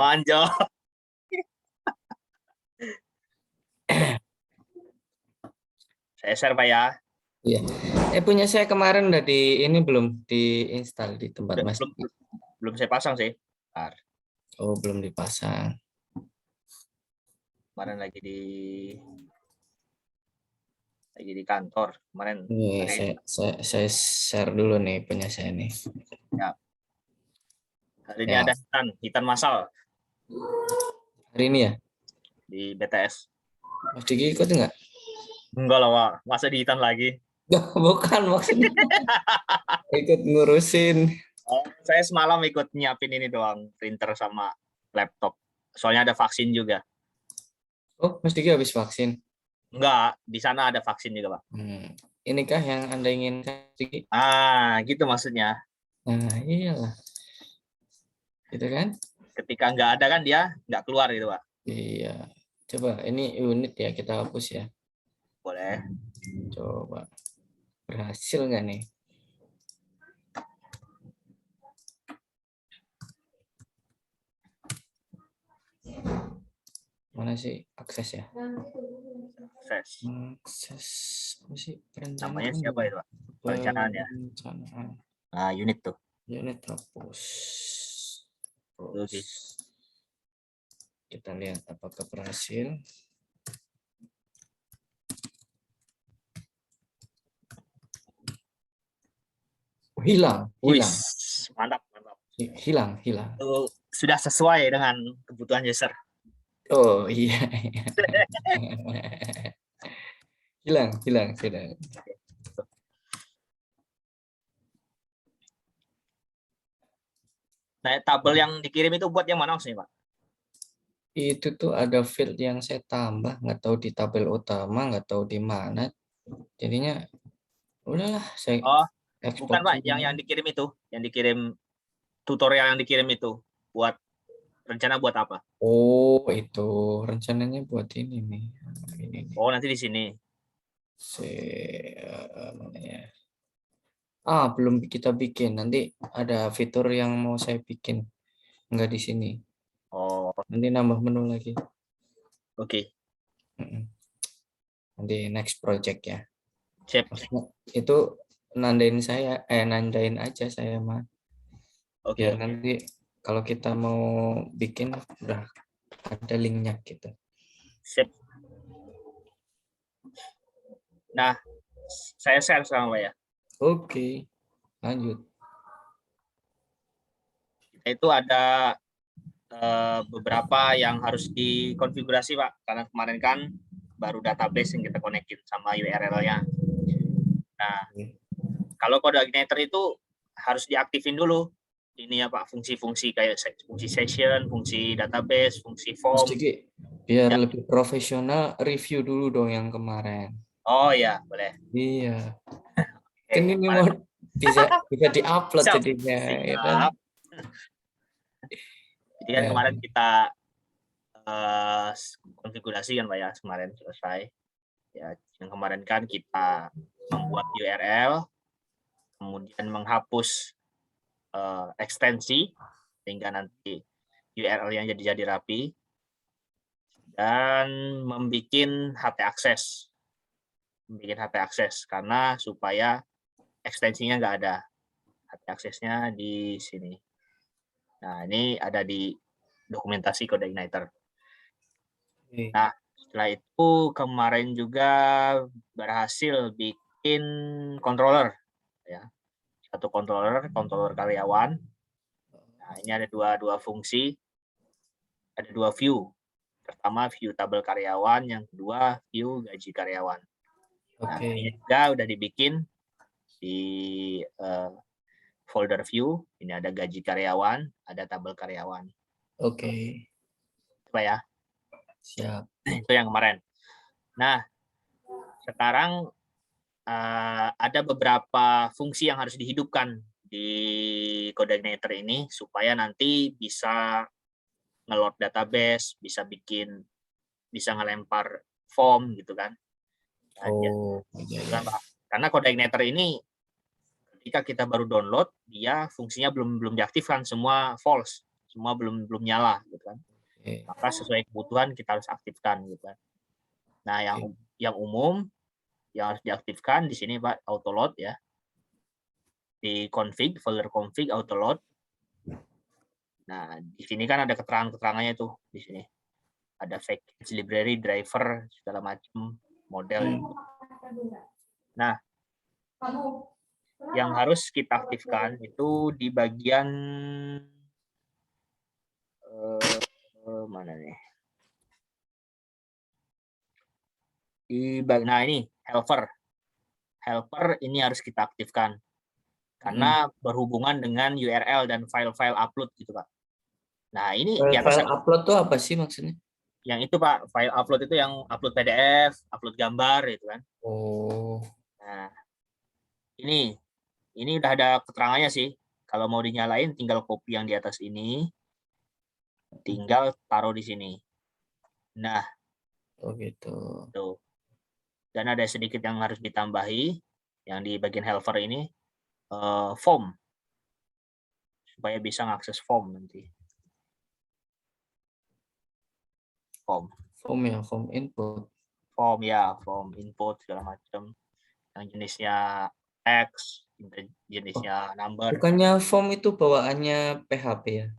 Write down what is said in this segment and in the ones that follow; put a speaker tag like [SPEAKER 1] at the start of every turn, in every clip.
[SPEAKER 1] Manjo. Saya share Pak ya.
[SPEAKER 2] Iya. Punya saya kemarin udah ini belum diinstal di tempat Mas.
[SPEAKER 1] Belum saya pasang sih. Bentar.
[SPEAKER 2] Oh, belum dipasang.
[SPEAKER 1] Kemarin lagi di kantor kemarin.
[SPEAKER 2] Saya share dulu nih punya saya nih.
[SPEAKER 1] Ya. Hari ini ada hitan massal.
[SPEAKER 2] Hari ini ya?
[SPEAKER 1] Di BTS.
[SPEAKER 2] Mas Diki ikut nggak?
[SPEAKER 1] Enggak lah, Pak. Masa di hitan lagi?
[SPEAKER 2] Bukan maksudnya. Ikut ngurusin.
[SPEAKER 1] Oh, saya semalam ikut nyiapin ini doang, printer sama laptop. Soalnya ada vaksin juga.
[SPEAKER 2] Oh, Mas Diki habis vaksin?
[SPEAKER 1] Enggak, di sana ada vaksin juga, Pak.
[SPEAKER 2] Inikah yang Anda inginkan, Diki?
[SPEAKER 1] Gitu maksudnya.
[SPEAKER 2] Nah, iyalah. Gitu kan?
[SPEAKER 1] Ketika nggak ada kan dia nggak keluar gitu, Pak.
[SPEAKER 2] Iya. Coba, ini unit ya, kita hapus ya.
[SPEAKER 1] Boleh.
[SPEAKER 2] Coba. Berhasil nggak nih? Mana sih akses ya? Akses apa sih perencanaan?
[SPEAKER 1] Namanya siapa itu, Pak? Perencanaan ya. Nah, unit tuh.
[SPEAKER 2] Unit hapus. Terus kita lihat apakah berhasil. Hilang.
[SPEAKER 1] Mantap.
[SPEAKER 2] Hilang.
[SPEAKER 1] Sudah sesuai dengan kebutuhan user.
[SPEAKER 2] Oh iya. hilang sudah.
[SPEAKER 1] Nah, tabel yang dikirim itu buat yang mana maksudnya, Pak?
[SPEAKER 2] Itu tuh ada field yang saya tambah, nggak tahu di tabel utama, nggak tahu di mana. Jadinya udahlah saya
[SPEAKER 1] bukan Pak, yang dikirim itu, yang dikirim tutorial yang dikirim itu buat rencana buat apa?
[SPEAKER 2] Oh, itu rencananya buat ini nih.
[SPEAKER 1] Oh, nanti di sini.
[SPEAKER 2] Belum kita bikin. Nanti ada fitur yang mau saya bikin. Nggak di sini.
[SPEAKER 1] Oh.
[SPEAKER 2] Nanti nambah menu lagi.
[SPEAKER 1] Oke.
[SPEAKER 2] Nanti next project ya.
[SPEAKER 1] Siap.
[SPEAKER 2] Itu nandain aja saya mah. Biar nanti kalau kita mau bikin udah ada linknya gitu.
[SPEAKER 1] Sip. Nah, saya share sekarang Pak ya.
[SPEAKER 2] Oke, lanjut.
[SPEAKER 1] Itu ada beberapa yang harus dikonfigurasi Pak, karena kemarin kan baru database yang kita konekin sama URL-nya. Nah, kalau coordinator itu harus diaktifin dulu ini ya Pak, fungsi-fungsi kayak fungsi session, fungsi database, fungsi form.
[SPEAKER 2] Biar lebih profesional, review dulu dong yang kemarin.
[SPEAKER 1] Oh ya, boleh.
[SPEAKER 2] Iya. Kan ini mau bisa diupload jadinya. Ya kan?
[SPEAKER 1] Jadi kan kemarin kita konfigurasi kan Pak ya, kemarin selesai. Ya, yang kemarin kan kita membuat URL, kemudian menghapus ekstensi sehingga nanti URL yang jadi rapi, dan membuat HT akses karena supaya ekstensinya nggak ada, HT aksesnya di sini. Nah, ini ada di dokumentasi Codeigniter. Nah, setelah itu kemarin juga berhasil bikin controller ya. Satu controller karyawan. Nah, ini ada dua fungsi. Ada dua view. Pertama view tabel karyawan, yang kedua view gaji karyawan. Nah, ini juga udah dibikin di folder view. Ini ada gaji karyawan, ada tabel karyawan.
[SPEAKER 2] Oke.
[SPEAKER 1] Coba ya.
[SPEAKER 2] Siap.
[SPEAKER 1] Itu yang kemarin. Nah, sekarang ada beberapa fungsi yang harus dihidupkan di Codeigniter ini supaya nanti bisa nge-load database, bisa ngelempar form gitu kan. Karena Codeigniter ini ketika kita baru download, dia fungsinya belum diaktifkan, semua false. semua belum nyala gitu kan.
[SPEAKER 2] Oke.
[SPEAKER 1] Maka sesuai kebutuhan kita harus aktifkan gitu kan. Nah, yang umum yang harus diaktifkan di sini Pak, autoload ya. Di config, folder config autoload. Nah, di sini kan ada keterangan-keterangannya tuh di sini. Ada package library, driver, segala macam model. Nah, yang harus kita aktifkan itu di bagian mana nih? Nah ini helper. Helper ini harus kita aktifkan karena berhubungan dengan URL dan file-file upload gitu Pak. Nah ini di atas
[SPEAKER 2] File upload tuh apa sih maksudnya?
[SPEAKER 1] Yang itu Pak, file upload itu yang upload PDF, upload gambar gitu kan.
[SPEAKER 2] Oh.
[SPEAKER 1] Nah ini udah ada keterangannya sih. Kalau mau dinyalain tinggal copy yang di atas ini, tinggal taruh di sini. Nah,
[SPEAKER 2] Oh gitu.
[SPEAKER 1] tuh. Dan ada sedikit yang harus ditambahi yang di bagian helper ini form supaya bisa mengakses form nanti.
[SPEAKER 2] Form ya, form input.
[SPEAKER 1] Form ya, form input segala macam. Yang jenisnya text, jenisnya number.
[SPEAKER 2] Bukannya form itu bawaannya PHP ya?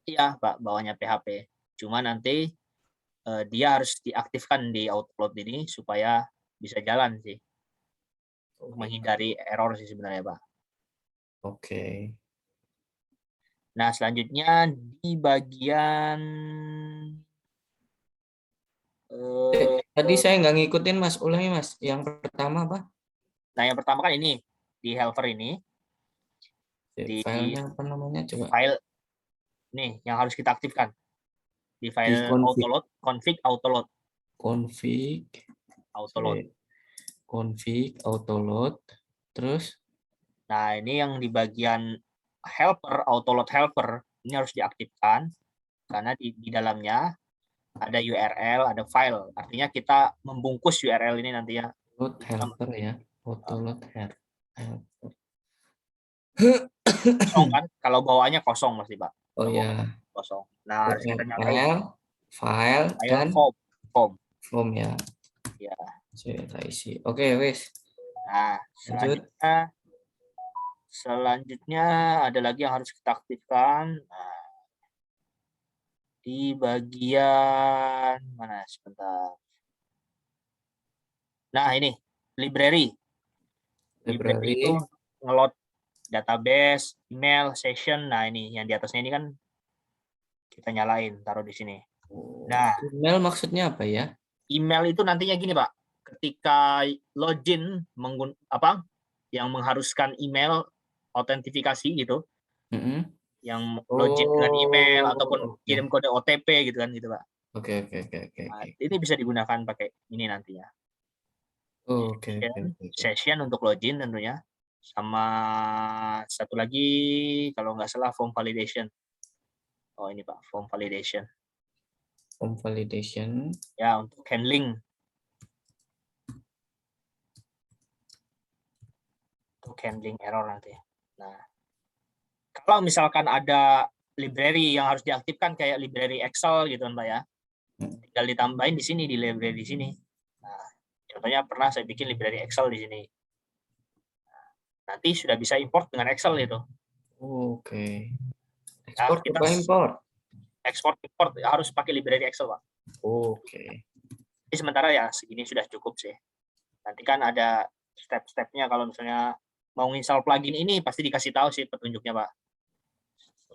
[SPEAKER 1] Iya, Pak, bawahnya PHP. Cuma nanti dia harus diaktifkan di outload ini supaya bisa jalan sih. Menghindari error sih sebenarnya, Pak.
[SPEAKER 2] Oke.
[SPEAKER 1] Nah, selanjutnya di bagian
[SPEAKER 2] Tadi saya nggak ngikutin Mas, ulangi Mas. Yang pertama apa?
[SPEAKER 1] Nah, yang pertama kan ini di helper ini di
[SPEAKER 2] Filenya apa namanya coba?
[SPEAKER 1] file nih yang harus kita aktifkan di
[SPEAKER 2] Di
[SPEAKER 1] file autoload, config autoload.
[SPEAKER 2] Config, config autoload, terus?
[SPEAKER 1] Nah, ini yang di bagian helper, autoload helper, ini harus diaktifkan karena di dalamnya ada URL, ada file. Artinya kita membungkus URL ini nanti ya.
[SPEAKER 2] Load helper ya, autoload helper.
[SPEAKER 1] Kosong kan? Kalau bawaannya kosong pasti Pak.
[SPEAKER 2] Oh ya,
[SPEAKER 1] Kosong. Nah, harus kita nyalain
[SPEAKER 2] file dan form ya.
[SPEAKER 1] Ya.
[SPEAKER 2] Saya isi. Oke, wis.
[SPEAKER 1] Nah, selanjutnya ada lagi yang harus kita aktifkan. Nah, di bagian mana sebentar. Nah, ini library. Library itu ngeload database, email, session. Nah, ini yang di atasnya ini kan kita nyalain, taruh di sini. Nah,
[SPEAKER 2] email maksudnya apa ya?
[SPEAKER 1] Email itu nantinya gini, Pak. Ketika login yang mengharuskan email autentifikasi gitu. Yang login dengan email ataupun kirim kode OTP gitu kan gitu, Pak.
[SPEAKER 2] Oke.
[SPEAKER 1] Nah, ini bisa digunakan pakai ini nantinya.
[SPEAKER 2] Oke.
[SPEAKER 1] Session untuk login tentunya. Sama satu lagi kalau nggak salah form validation. Oh ini Pak, form validation.
[SPEAKER 2] Form validation.
[SPEAKER 1] Ya, untuk handling. Untuk handling error nanti. Nah, kalau misalkan ada library yang harus diaktifkan kayak library Excel gitu kan Pak ya. Tinggal ditambahin di sini di library di sini. Nah, contohnya pernah saya bikin library Excel di sini. Nanti sudah bisa import dengan Excel itu.
[SPEAKER 2] Oke.
[SPEAKER 1] Ekspor
[SPEAKER 2] kita import.
[SPEAKER 1] Ekspor import harus pakai library Excel, Pak.
[SPEAKER 2] Oke.
[SPEAKER 1] Jadi sementara ya segini sudah cukup sih. Nanti kan ada step-stepnya kalau misalnya mau install plugin ini pasti dikasih tahu sih petunjuknya, Pak.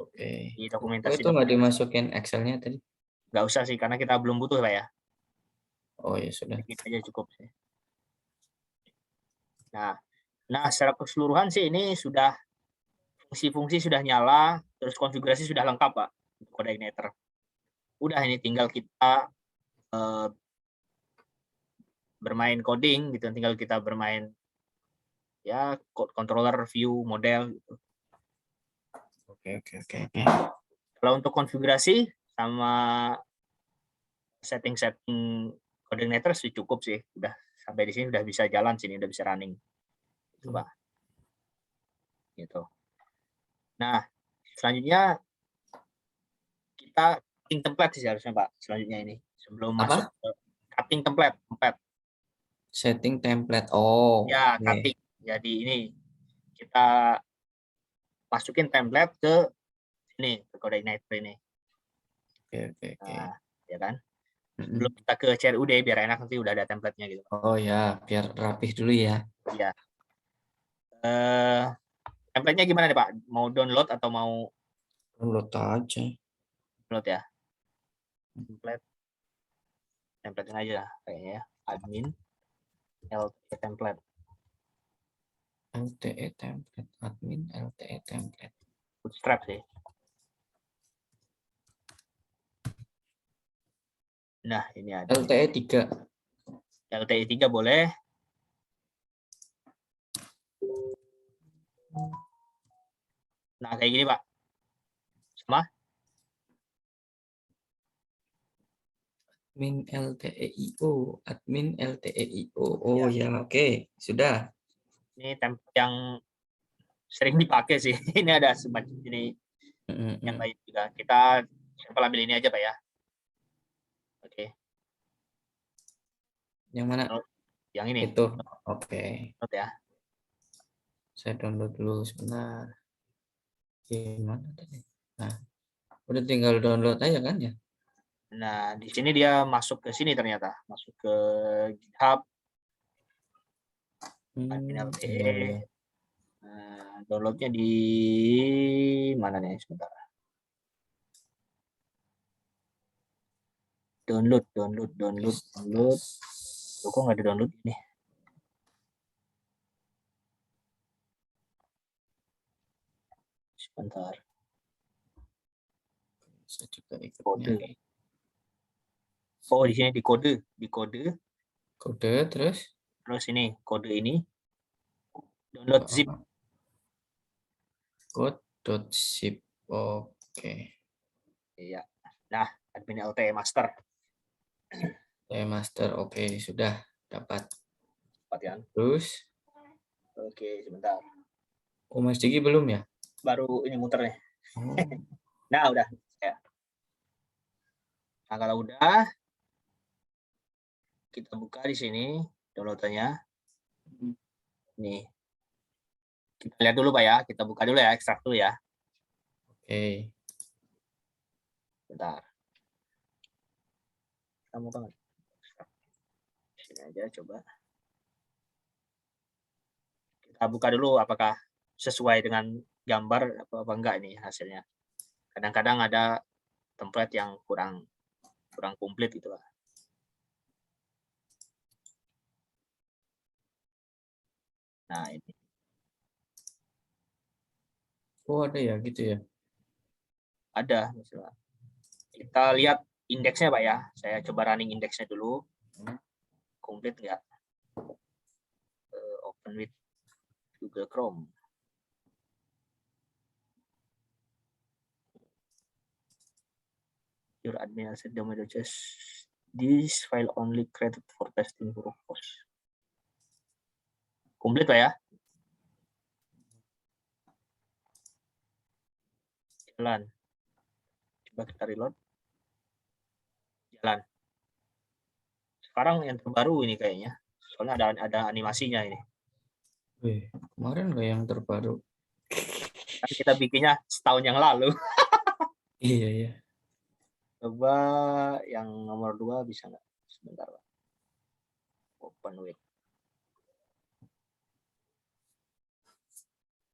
[SPEAKER 2] Oke.
[SPEAKER 1] Di dokumentasi.
[SPEAKER 2] Itu nggak dimasukin Excel-nya tadi?
[SPEAKER 1] Nggak usah sih karena kita belum butuh, Pak ya.
[SPEAKER 2] Oh ya sudah.
[SPEAKER 1] Sedikit aja cukup sih. Nah, secara keseluruhan sih ini sudah fungsi-fungsi sudah nyala, terus konfigurasi sudah lengkap, Pak, untuk Codeigniter. Udah ini tinggal kita bermain coding gitu, tinggal kita bermain ya controller, view, model gitu.
[SPEAKER 2] Oke.
[SPEAKER 1] Kalau untuk konfigurasi sama setting Codeigniter sih cukup sih, udah sampai di sini udah bisa jalan sini, udah bisa running. Gitu, Pak. Gitu. Nah, selanjutnya kita cutting template sih harusnya Pak. Selanjutnya ini sebelum
[SPEAKER 2] Apa?
[SPEAKER 1] masuk ke cutting template.
[SPEAKER 2] Setting template. Oh,
[SPEAKER 1] Ya,
[SPEAKER 2] oke.
[SPEAKER 1] cutting. Jadi ini kita masukin template ke sini, ke kode igniter ini.
[SPEAKER 2] Oke.
[SPEAKER 1] Nah, ya kan?
[SPEAKER 2] Mm-mm.
[SPEAKER 1] Sebelum kita ke CRUD biar enak nanti udah ada template-nya gitu.
[SPEAKER 2] Oh ya, biar rapih dulu ya.
[SPEAKER 1] Iya. Template-nya gimana nih Pak? Mau download atau mau
[SPEAKER 2] Download aja.
[SPEAKER 1] download ya? Template aja kayaknya ya. Admin LT template.
[SPEAKER 2] LTE template. Admin LTE template.
[SPEAKER 1] Bootstrap sih. Nah, ini ada.
[SPEAKER 2] LTE 3.
[SPEAKER 1] LTI 3 boleh. Nah, kayak gini, Pak. Sama?
[SPEAKER 2] Admin LTEIO. Admin LTEIO. Oh
[SPEAKER 1] Ya.
[SPEAKER 2] ya, oke. Sudah.
[SPEAKER 1] Ini template yang sering dipakai sih. Ini ada semacam ini yang lain juga. Kita sampel ambil ini aja, Pak ya. Oke.
[SPEAKER 2] Yang mana?
[SPEAKER 1] Yang ini.
[SPEAKER 2] Itu. Oke.
[SPEAKER 1] Download ya.
[SPEAKER 2] Saya download dulu sebentar. Gimana tadi? Nah, udah tinggal download aja kan ya?
[SPEAKER 1] Nah, di sini dia masuk ke sini ternyata. Masuk ke GitHub. Admin LTE.
[SPEAKER 2] Iya.
[SPEAKER 1] Nah, downloadnya di mana nih? Sebentar. Download. Loh, kok nggak ada download ini? Sebentar.
[SPEAKER 2] Saya juga ikut
[SPEAKER 1] Kode.
[SPEAKER 2] nyari.
[SPEAKER 1] Oh, di sini di kode.
[SPEAKER 2] Kode terus?
[SPEAKER 1] Terus ini kode ini. Download zip.
[SPEAKER 2] Code.zip. Oke.
[SPEAKER 1] Iya. Nah, admin LTE master.
[SPEAKER 2] Master. Oke, sudah dapat.
[SPEAKER 1] Perhatian.
[SPEAKER 2] Terus?
[SPEAKER 1] Oke, sebentar.
[SPEAKER 2] Oh, Mas Diki belum ya?
[SPEAKER 1] Baru ini muter nih.
[SPEAKER 2] Oh.
[SPEAKER 1] Nah, udah. Ya. Nah, kalau udah, kita buka di sini downloadannya. Nih. Kita lihat dulu Pak ya. Kita buka dulu ya, ekstrak dulu ya.
[SPEAKER 2] Oke.
[SPEAKER 1] Bentar. Kamu banget. Sini aja coba. Kita buka dulu apakah sesuai dengan gambar apa enggak ini hasilnya. Kadang-kadang ada template yang kurang komplit gitu Pak. Nah, ini.
[SPEAKER 2] Oh, ada ya gitu ya.
[SPEAKER 1] Ada misalnya. Kita lihat indeksnya Pak ya. Saya coba running indeksnya dulu. Komplit nggak? Open with Google Chrome. Your admin set domain address. This file only created for testing purpose. Komplit Pak ya. Jalan. Coba kita reload. Jalan. Sekarang yang terbaru ini kayaknya. Soalnya ada animasinya ini.
[SPEAKER 2] Wih, kemarin nggak yang terbaru?
[SPEAKER 1] Kan kita bikinnya setahun yang lalu.
[SPEAKER 2] Iya.
[SPEAKER 1] Coba yang nomor 2 bisa nggak? Sebentar Pak. Open with.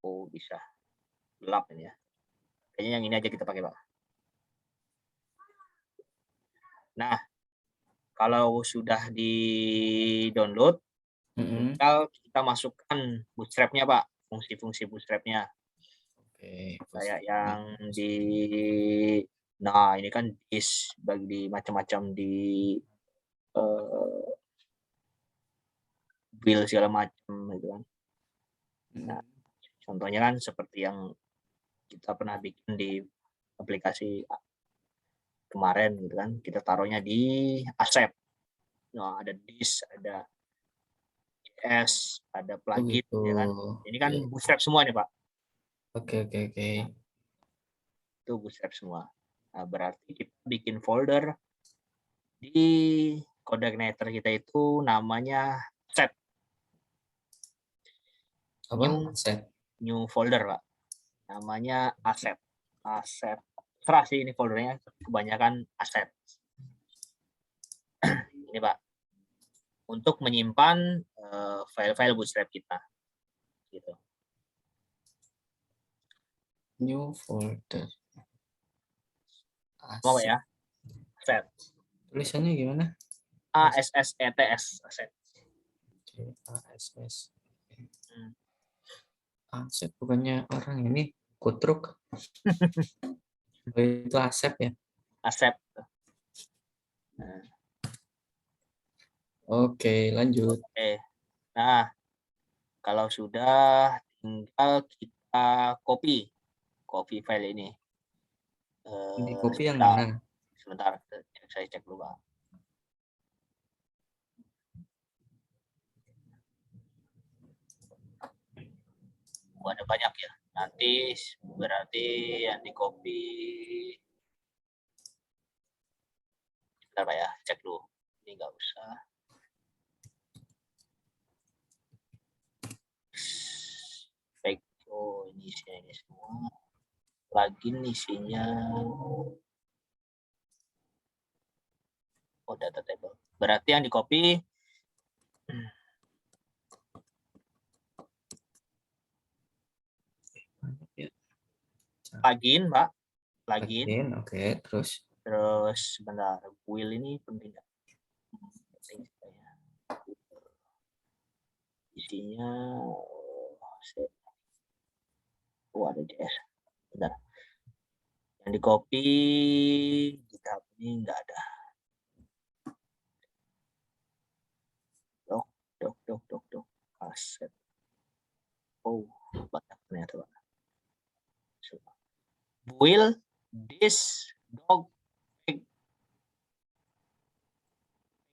[SPEAKER 1] Oh bisa. Gelap ini ya. Kayaknya yang ini aja kita pakai Pak. Nah, kalau sudah di-download, tinggal kita masukkan bootstrap-nya Pak. Fungsi-fungsi bootstrap-nya.
[SPEAKER 2] Oke.
[SPEAKER 1] Kayak yang di nah ini kan bagi macam-macam di build segala macam gitu kan. Nah, contohnya kan seperti yang kita pernah bikin di aplikasi kemarin gitu kan, kita taruhnya di Accept. Nah, ada disk, ada JS, ada plugin,
[SPEAKER 2] gitu.
[SPEAKER 1] ya kan. Ini kan bootstrap semua nih Pak.
[SPEAKER 2] Oke.
[SPEAKER 1] Itu bootstrap semua. Nah, berarti kita bikin folder di CodeIgniter kita itu namanya set.
[SPEAKER 2] Apa? Set.
[SPEAKER 1] New folder, Pak. Namanya aset. Aset. Terserah sih ini foldernya, kebanyakan aset. Ini, Pak. Untuk menyimpan file-file Bootstrap kita. Gitu.
[SPEAKER 2] New folder.
[SPEAKER 1] Mau ya? Aset.
[SPEAKER 2] Tulisannya gimana?
[SPEAKER 1] ASSETS. Aset.
[SPEAKER 2] ASS. Aset bukannya orang ini kutruk. Itu Asep ya?
[SPEAKER 1] Aset. Nah.
[SPEAKER 2] Oke, lanjut.
[SPEAKER 1] Oke. Nah, kalau sudah tinggal kita copy file ini.
[SPEAKER 2] Di copy yang mana?
[SPEAKER 1] Sebentar, saya cek dulu, Pak. Ada banyak ya. Nanti berarti yang di copy. Bentar, Pak ya, cek dulu. Ini nggak usah. Baik, oh ini isinya ini semua. Plugin isinya. Oh, data table. Berarti yang di copy plugin, Pak. Plugin.
[SPEAKER 2] Oke, terus.
[SPEAKER 1] Terus sebentar, wheel ini penting nggak? Isinya ada JS. Bentar. Yang di copy di tab ini nggak ada. Dok. Aset. Oh, banyak ternyata, Pak. Wheel, this, dog, egg.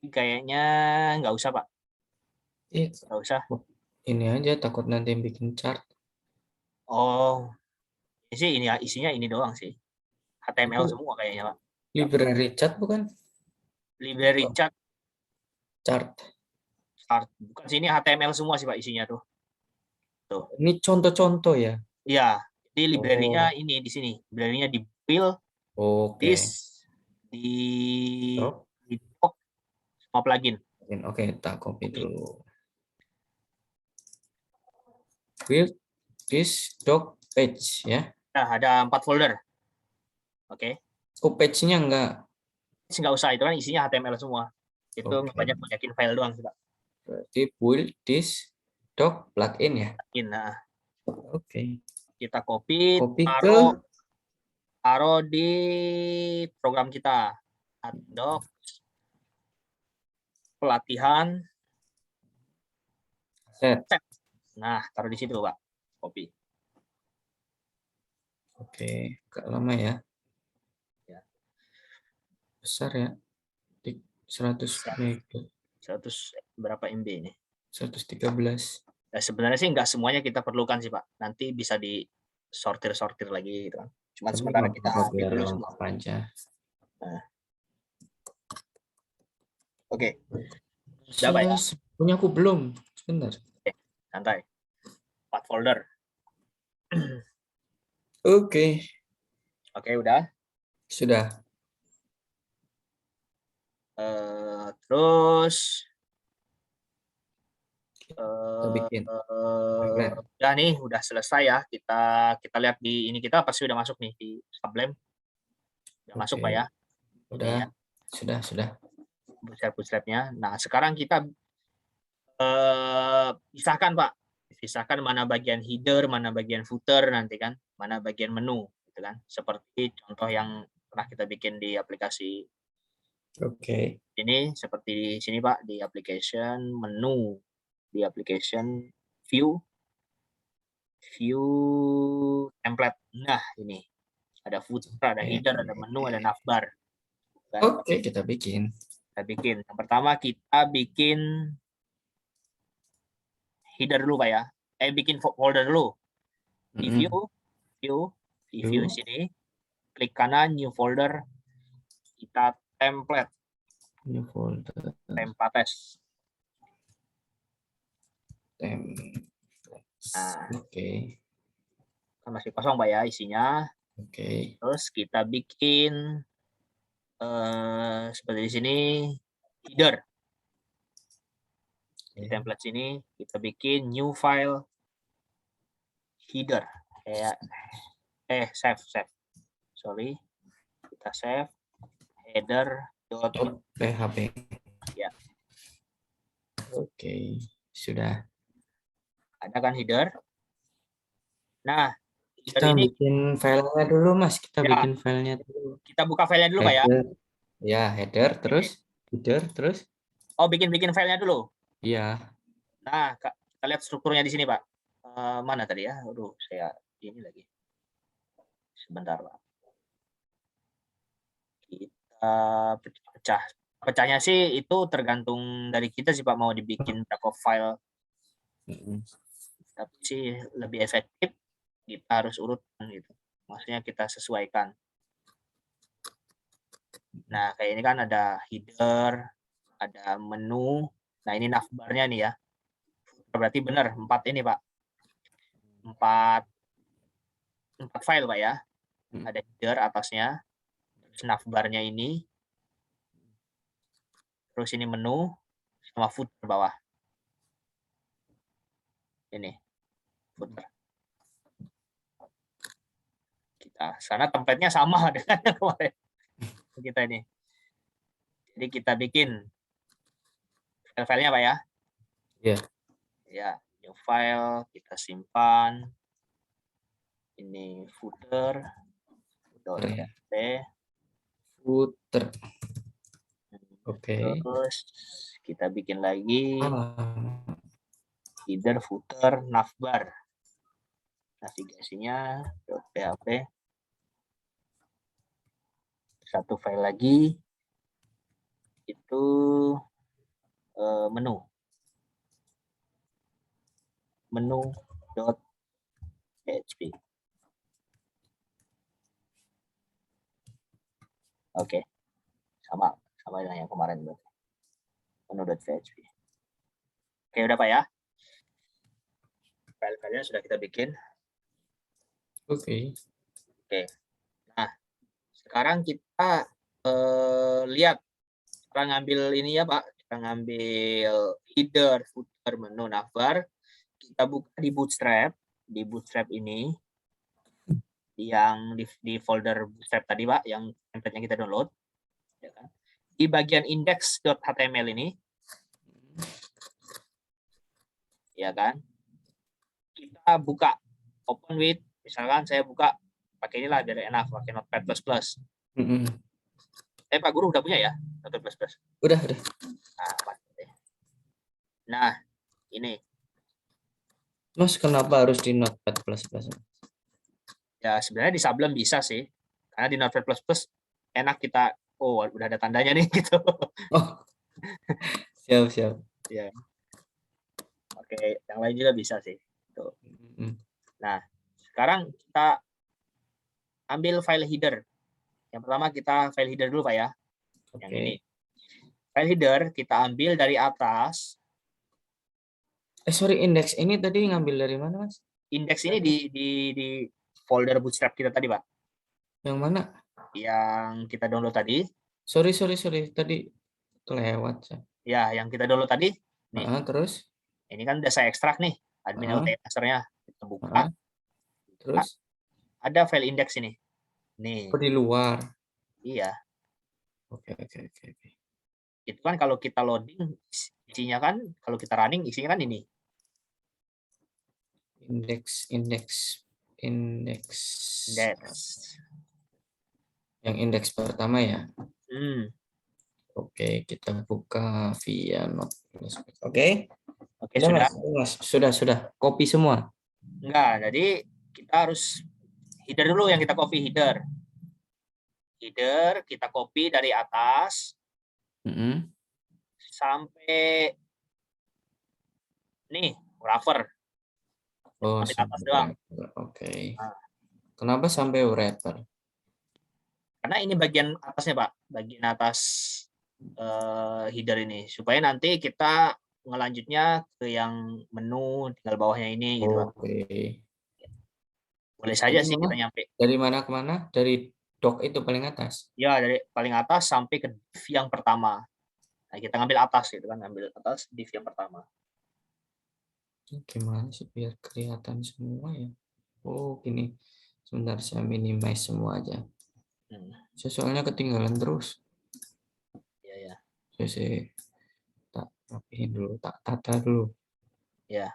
[SPEAKER 1] Kayaknya nggak usah, Pak. Nggak usah.
[SPEAKER 2] Ini aja takut nanti bikin chart.
[SPEAKER 1] Oh, ini isinya ini doang sih. HTML semua kayaknya, Pak.
[SPEAKER 2] Library chart bukan?
[SPEAKER 1] Library chart.
[SPEAKER 2] Chart.
[SPEAKER 1] Bukan sini HTML semua sih, Pak, isinya tuh. Tuh.
[SPEAKER 2] Ini contoh-contoh ya?
[SPEAKER 1] Iya, di library-nya ini di sini. Library-nya di wheel, this, di doc, sama plugin.
[SPEAKER 2] Oke, tak copy dulu. Wheel, this, doc, page ya.
[SPEAKER 1] Nah, ada 4 folder. Oke.
[SPEAKER 2] Oh, page-nya enggak.
[SPEAKER 1] Nggak usah, itu kan isinya HTML semua. Itu banyakin file doang sih, Pak.
[SPEAKER 2] Berarti wheel, this, doc, plugin ya.
[SPEAKER 1] Nah,
[SPEAKER 2] Oke.
[SPEAKER 1] kita copy
[SPEAKER 2] ke
[SPEAKER 1] taruh di program kita. Doc, pelatihan, set. Nah, taruh di situ, Pak. Copy.
[SPEAKER 2] Oke, agak lama ya. Besar ya. 100 MB.
[SPEAKER 1] 100 berapa MB ini?
[SPEAKER 2] 113.
[SPEAKER 1] Nah, sebenarnya sih nggak semuanya kita perlukan sih, Pak. Nanti bisa di sortir lagi gitu kan. Cuma sementara kita ambil dulu semua.
[SPEAKER 2] Aja.
[SPEAKER 1] Nah. Oke.
[SPEAKER 2] Sudah, Pak ya? Punya aku belum. Sebentar.
[SPEAKER 1] Oke, santai. 4 folder.
[SPEAKER 2] Oke.
[SPEAKER 1] Oke, udah.
[SPEAKER 2] Sudah.
[SPEAKER 1] Terus
[SPEAKER 2] bikin.
[SPEAKER 1] Udah nih, udah selesai ya. Kita lihat di ini kita pasti udah masuk nih di Sublime. Udah masuk, Pak ya.
[SPEAKER 2] Udah. Ya. Sudah.
[SPEAKER 1] Bootstrap-nya. Nah, sekarang kita pisahkan, Pak. Pisahkan mana bagian header, mana bagian footer nanti kan, mana bagian menu gitu kan. Seperti contoh yang pernah kita bikin di aplikasi.
[SPEAKER 2] Oke.
[SPEAKER 1] Ini seperti di sini, Pak, di application menu, di application view template. Nah, ini ada footer, ada header, ada menu, ada navbar.
[SPEAKER 2] Kan? Oke, kita bikin.
[SPEAKER 1] Yang pertama kita bikin header dulu, Pak ya. Bikin folder dulu. Di view sini. klik kanan, new folder, kita template,
[SPEAKER 2] New folder.
[SPEAKER 1] tempates. Nah,
[SPEAKER 2] Oke.
[SPEAKER 1] kan masih kosong Pak ya isinya.
[SPEAKER 2] Oke.
[SPEAKER 1] Terus kita bikin seperti di sini header. Di template sini kita bikin new file header. Kayak save. Sorry. Kita save header.php. Ya.
[SPEAKER 2] Oke, sudah.
[SPEAKER 1] Ada kan header? Nah,
[SPEAKER 2] Kita
[SPEAKER 1] ini
[SPEAKER 2] bikin filenya dulu, Mas. Kita
[SPEAKER 1] ya,
[SPEAKER 2] bikin filenya dulu.
[SPEAKER 1] kita buka filenya dulu Pak ya.
[SPEAKER 2] Ya, header terus header terus.
[SPEAKER 1] Oh, bikin filenya dulu.
[SPEAKER 2] Iya.
[SPEAKER 1] Nah, kita lihat strukturnya di sini, Pak. Mana tadi ya? Aduh, saya ini lagi. Sebentar, Pak. Kita pecah. Pecahnya sih itu tergantung dari kita sih, Pak, mau dibikin berapa file. Tapi sih lebih efektif kita harus urutkan gitu. Maksudnya kita sesuaikan. Nah, kayak ini kan ada header, ada menu. Nah, ini navbarnya nih ya. Berarti benar 4 ini, Pak. 4 file, Pak ya. Ada header atasnya, terus navbarnya ini, terus ini menu, sama footer bawah. Ini, footer. Kita sana template-nya sama dengan yang kemarin. Kita ini. Jadi kita bikin file-filenya, Pak ya.
[SPEAKER 2] Iya.
[SPEAKER 1] Ya, new file, kita simpan. Ini footer.
[SPEAKER 2] Footer. Oke.
[SPEAKER 1] Terus kita bikin lagi header, footer, navbar. Navigasinya .php. Satu file lagi itu menu.php. Oke. Sama dengan yang kemarin berarti. Menu.php. Oke, udah Pak ya. File-filenya sudah kita bikin.
[SPEAKER 2] Oke.
[SPEAKER 1] Nah, sekarang kita lihat, kita ngambil ini ya Pak, kita ngambil header, footer, menu, navbar, kita buka di Bootstrap ini, yang di folder Bootstrap tadi Pak, yang template-nya kita download, ya kan? Di bagian index.html ini, ya kan, kita buka open with, misalkan saya buka pakai inilah biar enak, pakai Notepad++. Pak Guru udah punya ya Notepad++?
[SPEAKER 2] Udah.
[SPEAKER 1] Nah, ini.
[SPEAKER 2] Mas, kenapa harus di Notepad++?
[SPEAKER 1] Ya, sebenarnya di Sublime bisa sih. Karena di Notepad++ enak kita, oh udah ada tandanya nih gitu.
[SPEAKER 2] Oh. Siap.
[SPEAKER 1] Ya. Oke, yang lain juga bisa sih. Tuh. Nah, sekarang kita ambil file header. Yang pertama kita file header dulu Pak ya. Yang ini. File header kita ambil dari atas.
[SPEAKER 2] Sorry, indeks ini tadi ngambil dari mana, Mas?
[SPEAKER 1] Indeks ini di folder Bootstrap kita tadi, Pak.
[SPEAKER 2] Yang mana?
[SPEAKER 1] Yang kita download tadi.
[SPEAKER 2] Sorry. Tadi kelewat.
[SPEAKER 1] Ya, yang kita download tadi. Nih.
[SPEAKER 2] Terus?
[SPEAKER 1] Ini kan udah saya ekstrak nih. Admin masternya. Kita buka.
[SPEAKER 2] Terus?
[SPEAKER 1] Ada file indeks ini. Nih.
[SPEAKER 2] Oh, di luar.
[SPEAKER 1] Iya.
[SPEAKER 2] Oke.
[SPEAKER 1] Itu kan kalau kita loading, isinya kan, kalau kita running, isinya kan ini.
[SPEAKER 2] Indeks. Yang indeks pertama ya. Oke, kita buka via Notepad++. Oke, sudah. Copy semua.
[SPEAKER 1] Enggak, jadi kita harus header dulu yang kita copy header. Header kita copy dari atas sampai nih wrapper.
[SPEAKER 2] Oh,
[SPEAKER 1] sampai atas doang.
[SPEAKER 2] Oke. Kenapa sampai wrapper?
[SPEAKER 1] Karena ini bagian atasnya, Pak, bagian atas header ini, supaya nanti kita ngelanjutnya ke yang menu tinggal bawahnya ini gitu, Pak.
[SPEAKER 2] Oke.
[SPEAKER 1] Boleh saja
[SPEAKER 2] Jadi
[SPEAKER 1] sih kita
[SPEAKER 2] mana?
[SPEAKER 1] nyampe.
[SPEAKER 2] Dari mana ke mana? Dari dock itu paling atas.
[SPEAKER 1] Ya, dari paling atas sampai ke div yang pertama. Nah, kita ngambil atas gitu kan, ngambil atas div yang pertama.
[SPEAKER 2] Gimana sih biar kelihatan semua ya? Oh, gini. Sebentar saya minimize semua aja. Saya soalnya ketinggalan terus.
[SPEAKER 1] Ya, ya.
[SPEAKER 2] Saya tak rapihin dulu, tak tata dulu.
[SPEAKER 1] Ya.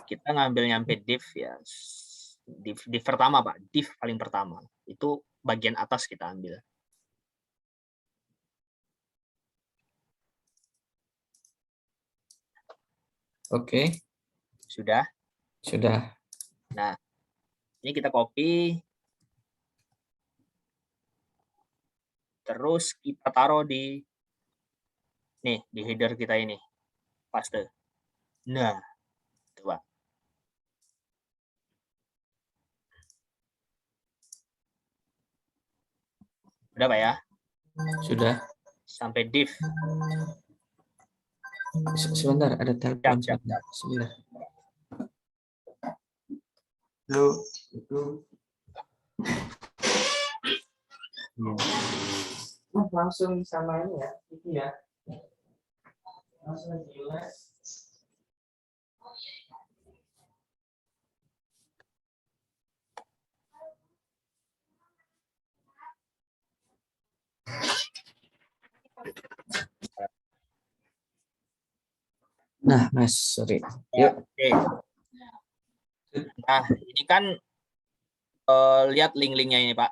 [SPEAKER 1] Kita ngambil nyampe div ya. Div pertama, Pak. Div paling pertama. Itu bagian atas kita ambil.
[SPEAKER 2] Oke.
[SPEAKER 1] Sudah?
[SPEAKER 2] Sudah.
[SPEAKER 1] Nah, ini kita copy. Terus kita taruh di header kita ini. Paste. Nah, coba. Udah, Pak ya?
[SPEAKER 2] Sudah.
[SPEAKER 1] Sampai div.
[SPEAKER 2] Sebentar, ada telepon. Sebentar. Halo, itu. Langsung sama ini ya, itu ya. Langsung gila. Nah, Mas, sorry. Yuk.
[SPEAKER 1] Oke. Nah, ini kan lihat link-linknya ini, Pak.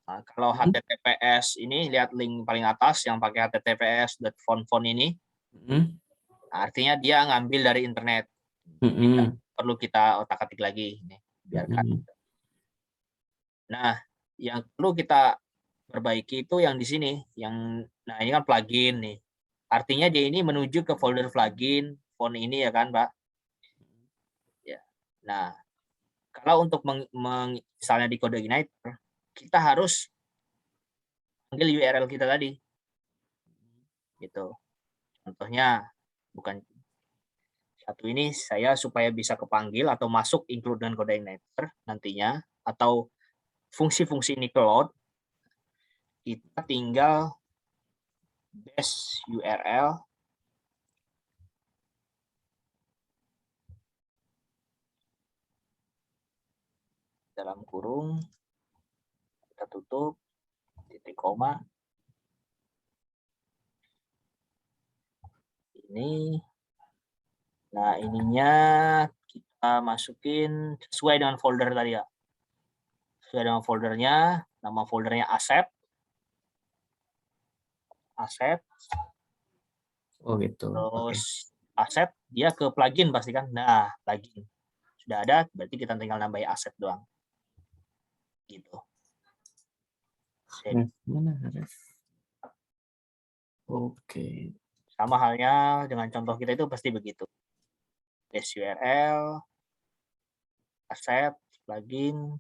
[SPEAKER 1] Nah, kalau HTTPS ini lihat link paling atas yang pakai https.font ini, artinya dia ngambil dari internet. Tidak perlu kita otak-atik lagi, ini biarkan. Nah, yang perlu kita perbaiki itu yang di sini, nah ini kan plugin nih. Artinya dia ini menuju ke folder plugin font ini ya kan, Pak? Ya. Nah, kalau untuk misalnya di kode igniter, kita harus panggil URL kita tadi. Gitu. Contohnya bukan satu ini saya supaya bisa kepanggil atau masuk include dengan kode igniter nantinya, atau fungsi-fungsi ini ke load, kita tinggal base URL dalam kurung, kita tutup, titik koma, ini, nah ininya kita masukin sesuai dengan folder tadi ya, sesuai dengan foldernya, nama foldernya asset,
[SPEAKER 2] Oh gitu.
[SPEAKER 1] terus asset dia ke plugin pasti kan, nah plugin sudah ada, berarti kita tinggal nambahin aset doang, gitu.
[SPEAKER 2] Mana ada? Oke.
[SPEAKER 1] Sama halnya dengan contoh kita itu pasti begitu. Base URL, asset, plugin.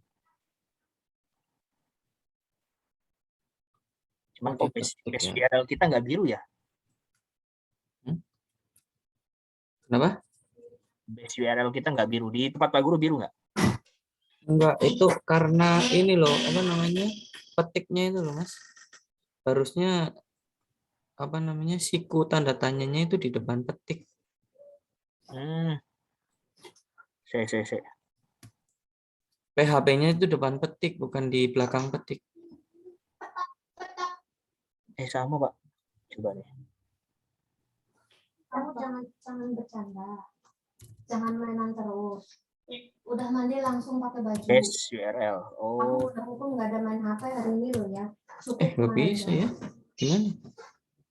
[SPEAKER 1] Cuman kok base URL kita nggak biru ya?
[SPEAKER 2] Kenapa?
[SPEAKER 1] Base URL kita nggak biru. Di tempat Pak Guru biru nggak?
[SPEAKER 2] Enggak, itu karena ini loh, apa namanya, petiknya itu loh, Mas. Harusnya apa namanya, siku tanda tanyanya itu di depan petik.
[SPEAKER 1] Saya.
[SPEAKER 2] PHP-nya itu depan petik, bukan di belakang petik.
[SPEAKER 1] Sama Pak. Coba nih.
[SPEAKER 3] Kamu jangan bercanda. Jangan mainan terus. Udah mandi langsung pakai baju.
[SPEAKER 1] Base URL.
[SPEAKER 3] Oh. Aku nggak ada main HP hari ini loh ya.
[SPEAKER 2] Nggak bisa ya? Gimana?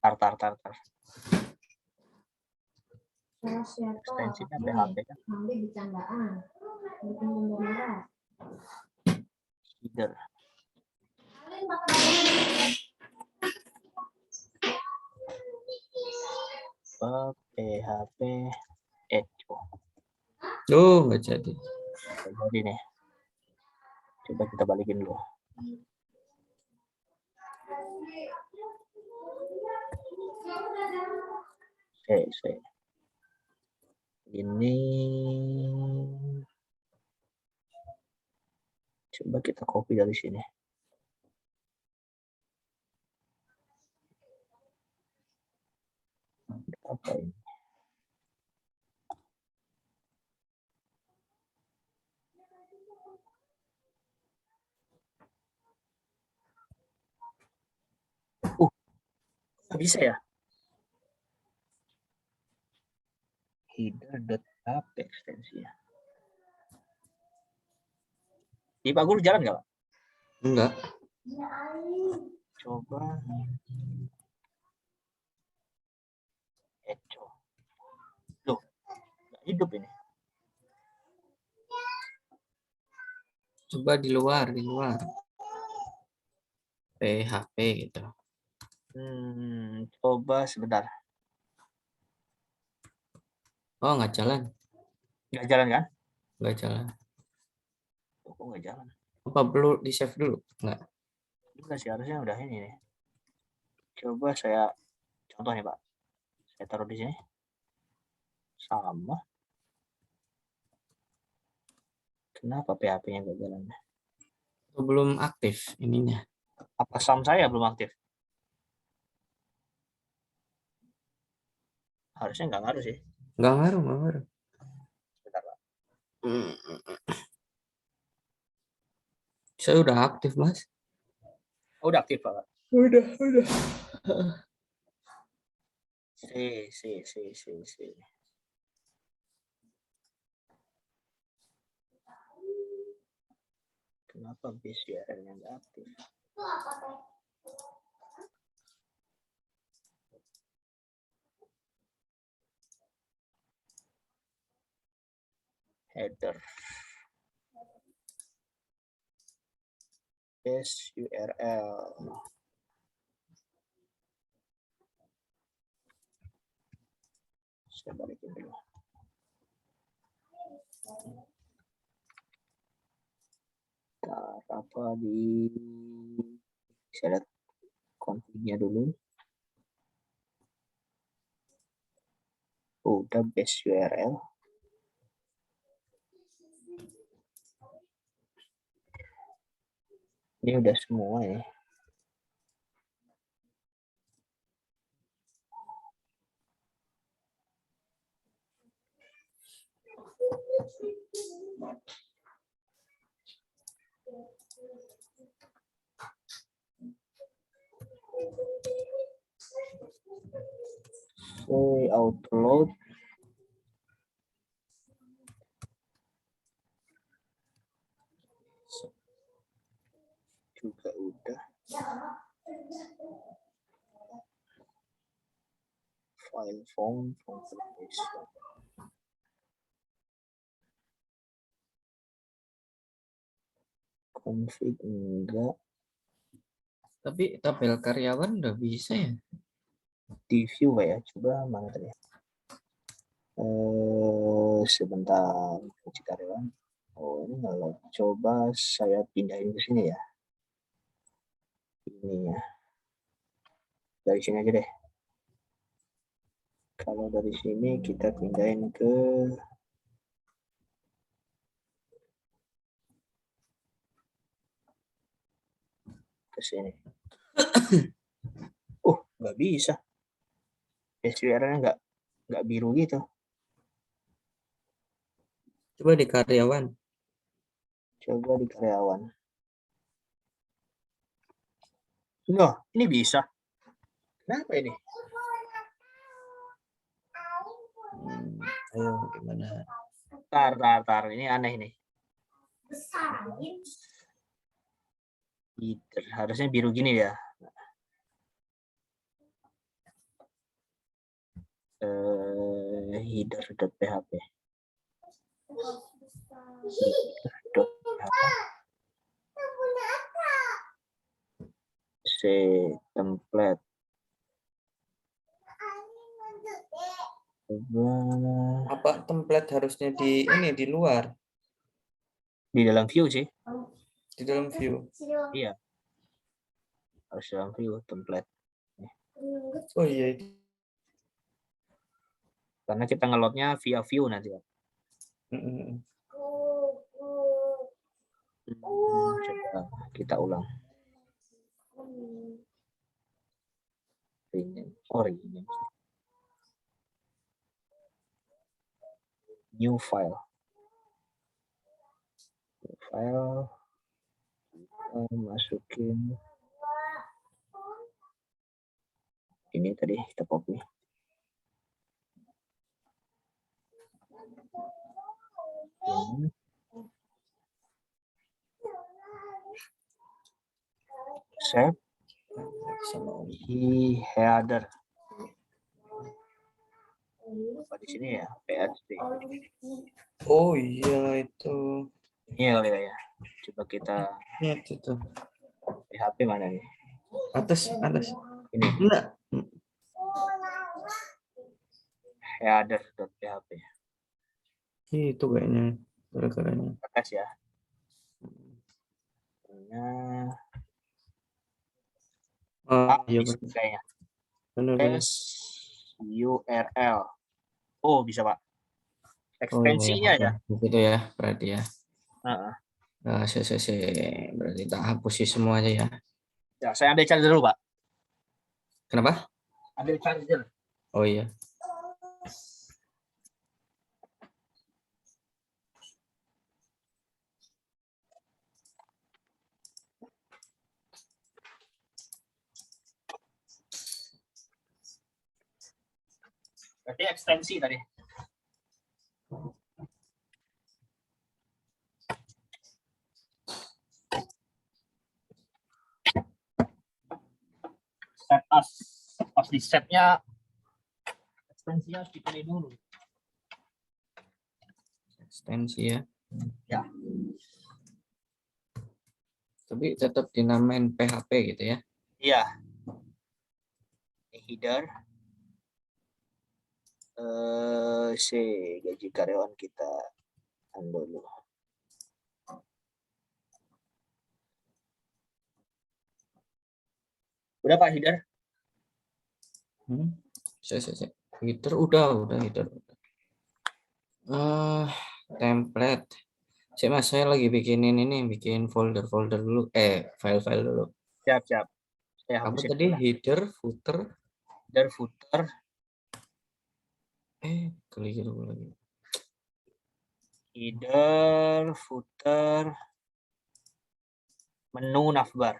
[SPEAKER 1] Tar.
[SPEAKER 3] Extensinya PHP kan. Mandi bercandaan. Bikin bumbu merah.
[SPEAKER 1] Header. PHP echo.
[SPEAKER 2] Oh, nggak jadi.
[SPEAKER 1] Jadi nih. Coba Coba kita balikin dulu. Oke. Ini coba kita copy dari sini. Apa ini? Nggak bisa ya? Header.php ekstensinya. Di Pak Guru jalan nggak, Pak?
[SPEAKER 2] Enggak.
[SPEAKER 1] Coba. Echo. Loh, nggak hidup ini.
[SPEAKER 2] Coba di luar. PHP gitu.
[SPEAKER 1] Coba sebentar.
[SPEAKER 2] Oh, nggak jalan.
[SPEAKER 1] Nggak jalan kan?
[SPEAKER 2] Nggak jalan.
[SPEAKER 1] Kok nggak jalan?
[SPEAKER 2] Apa perlu di save dulu? Nggak.
[SPEAKER 1] Udah sih, harusnya udah ini nih. Coba saya contoh nih, Pak. Saya taruh di sini. Sama. Kenapa PHP-nya nggak jalan?
[SPEAKER 2] Belum aktif ininya.
[SPEAKER 1] Apa SAM saya belum aktif? Harusnya nggak ngaruh sih.
[SPEAKER 2] Nggak ngaruh.
[SPEAKER 1] Bentar, Pak.
[SPEAKER 2] Saya udah aktif, Mas.
[SPEAKER 1] Oh, udah aktif, Pak.
[SPEAKER 2] Udah.
[SPEAKER 1] Si. Kenapa base URL-nya nggak aktif? Header. Base URL. Saya balikin dulu. Apa di saya lihat config-nya dulu. Udah base URL. Ini udah semua ya. Say upload. Juga udah. File form configuration. Config enggak.
[SPEAKER 2] Tapi tabel karyawan udah bisa ya?
[SPEAKER 1] Di view ya, coba mana tadi? Sebentar, kunci karyawan. Oh, ini kalau coba saya pindahin ke sini ya. Ini ya. Dari sini aja deh. Kalau dari sini kita pindahin ke sini. Nggak bisa. SUR-nya nggak biru gitu.
[SPEAKER 2] Coba di karyawan.
[SPEAKER 1] Coba di karyawan. Loh, ini bisa. Kenapa ini?
[SPEAKER 2] Ayo gimana?
[SPEAKER 1] Tar. Ini aneh nih. Harusnya biru gini ya. Header.php. Template.
[SPEAKER 2] Apa template harusnya di luar?
[SPEAKER 1] Di dalam view sih.
[SPEAKER 2] Di dalam view.
[SPEAKER 1] Iya. Harus dalam view template.
[SPEAKER 2] Oh iya itu.
[SPEAKER 1] Karena kita ngeloadnya via view nanti, Pak. Coba kita ulang. Rename. Oh, rename. New file. New file. Kita masukin. Ini tadi kita copy. Ini. Save. Di header. Apa di sini ya? PHP.
[SPEAKER 2] Oh iya itu.
[SPEAKER 1] Ini kali ya. Coba kita
[SPEAKER 2] Ya itu.
[SPEAKER 1] PHP mana nih?
[SPEAKER 2] Atas.
[SPEAKER 1] Ini
[SPEAKER 2] Enggak.
[SPEAKER 1] header.php.
[SPEAKER 2] Itu kayaknya gara-garanya.
[SPEAKER 1] Tes ya.
[SPEAKER 2] Iya
[SPEAKER 1] Bisa kayaknya.
[SPEAKER 2] benar.
[SPEAKER 1] Tes URL. Oh, bisa, Pak.
[SPEAKER 2] Oh iya,
[SPEAKER 1] Ekstensinya ya.
[SPEAKER 2] begitu ya berarti ya.
[SPEAKER 1] Heeh.
[SPEAKER 2] Nah, berarti tak hapus sih semuanya ya.
[SPEAKER 1] Ya, saya ambil charger dulu, Pak.
[SPEAKER 2] Kenapa?
[SPEAKER 1] Ambil charger.
[SPEAKER 2] Oh iya.
[SPEAKER 1] Berarti ekstensi tadi. Set as. Pas di setnya ekstensinya harus dipilih dulu.
[SPEAKER 2] Ekstensi ya.
[SPEAKER 1] Ya.
[SPEAKER 2] Tapi tetap dinamain PHP gitu ya.
[SPEAKER 1] Iya. Ini header. Gaji karyawan kita dulu. Udah, Pak, header?
[SPEAKER 2] Header udah header. Template. Mas, saya lagi bikin folder dulu. File dulu.
[SPEAKER 1] Siap. Saya
[SPEAKER 2] Apa
[SPEAKER 1] hapusin
[SPEAKER 2] tadi?
[SPEAKER 1] dulu.
[SPEAKER 2] Header, footer.
[SPEAKER 1] Header, footer.
[SPEAKER 2] Keliru lagi.
[SPEAKER 1] Header, footer, menu navbar.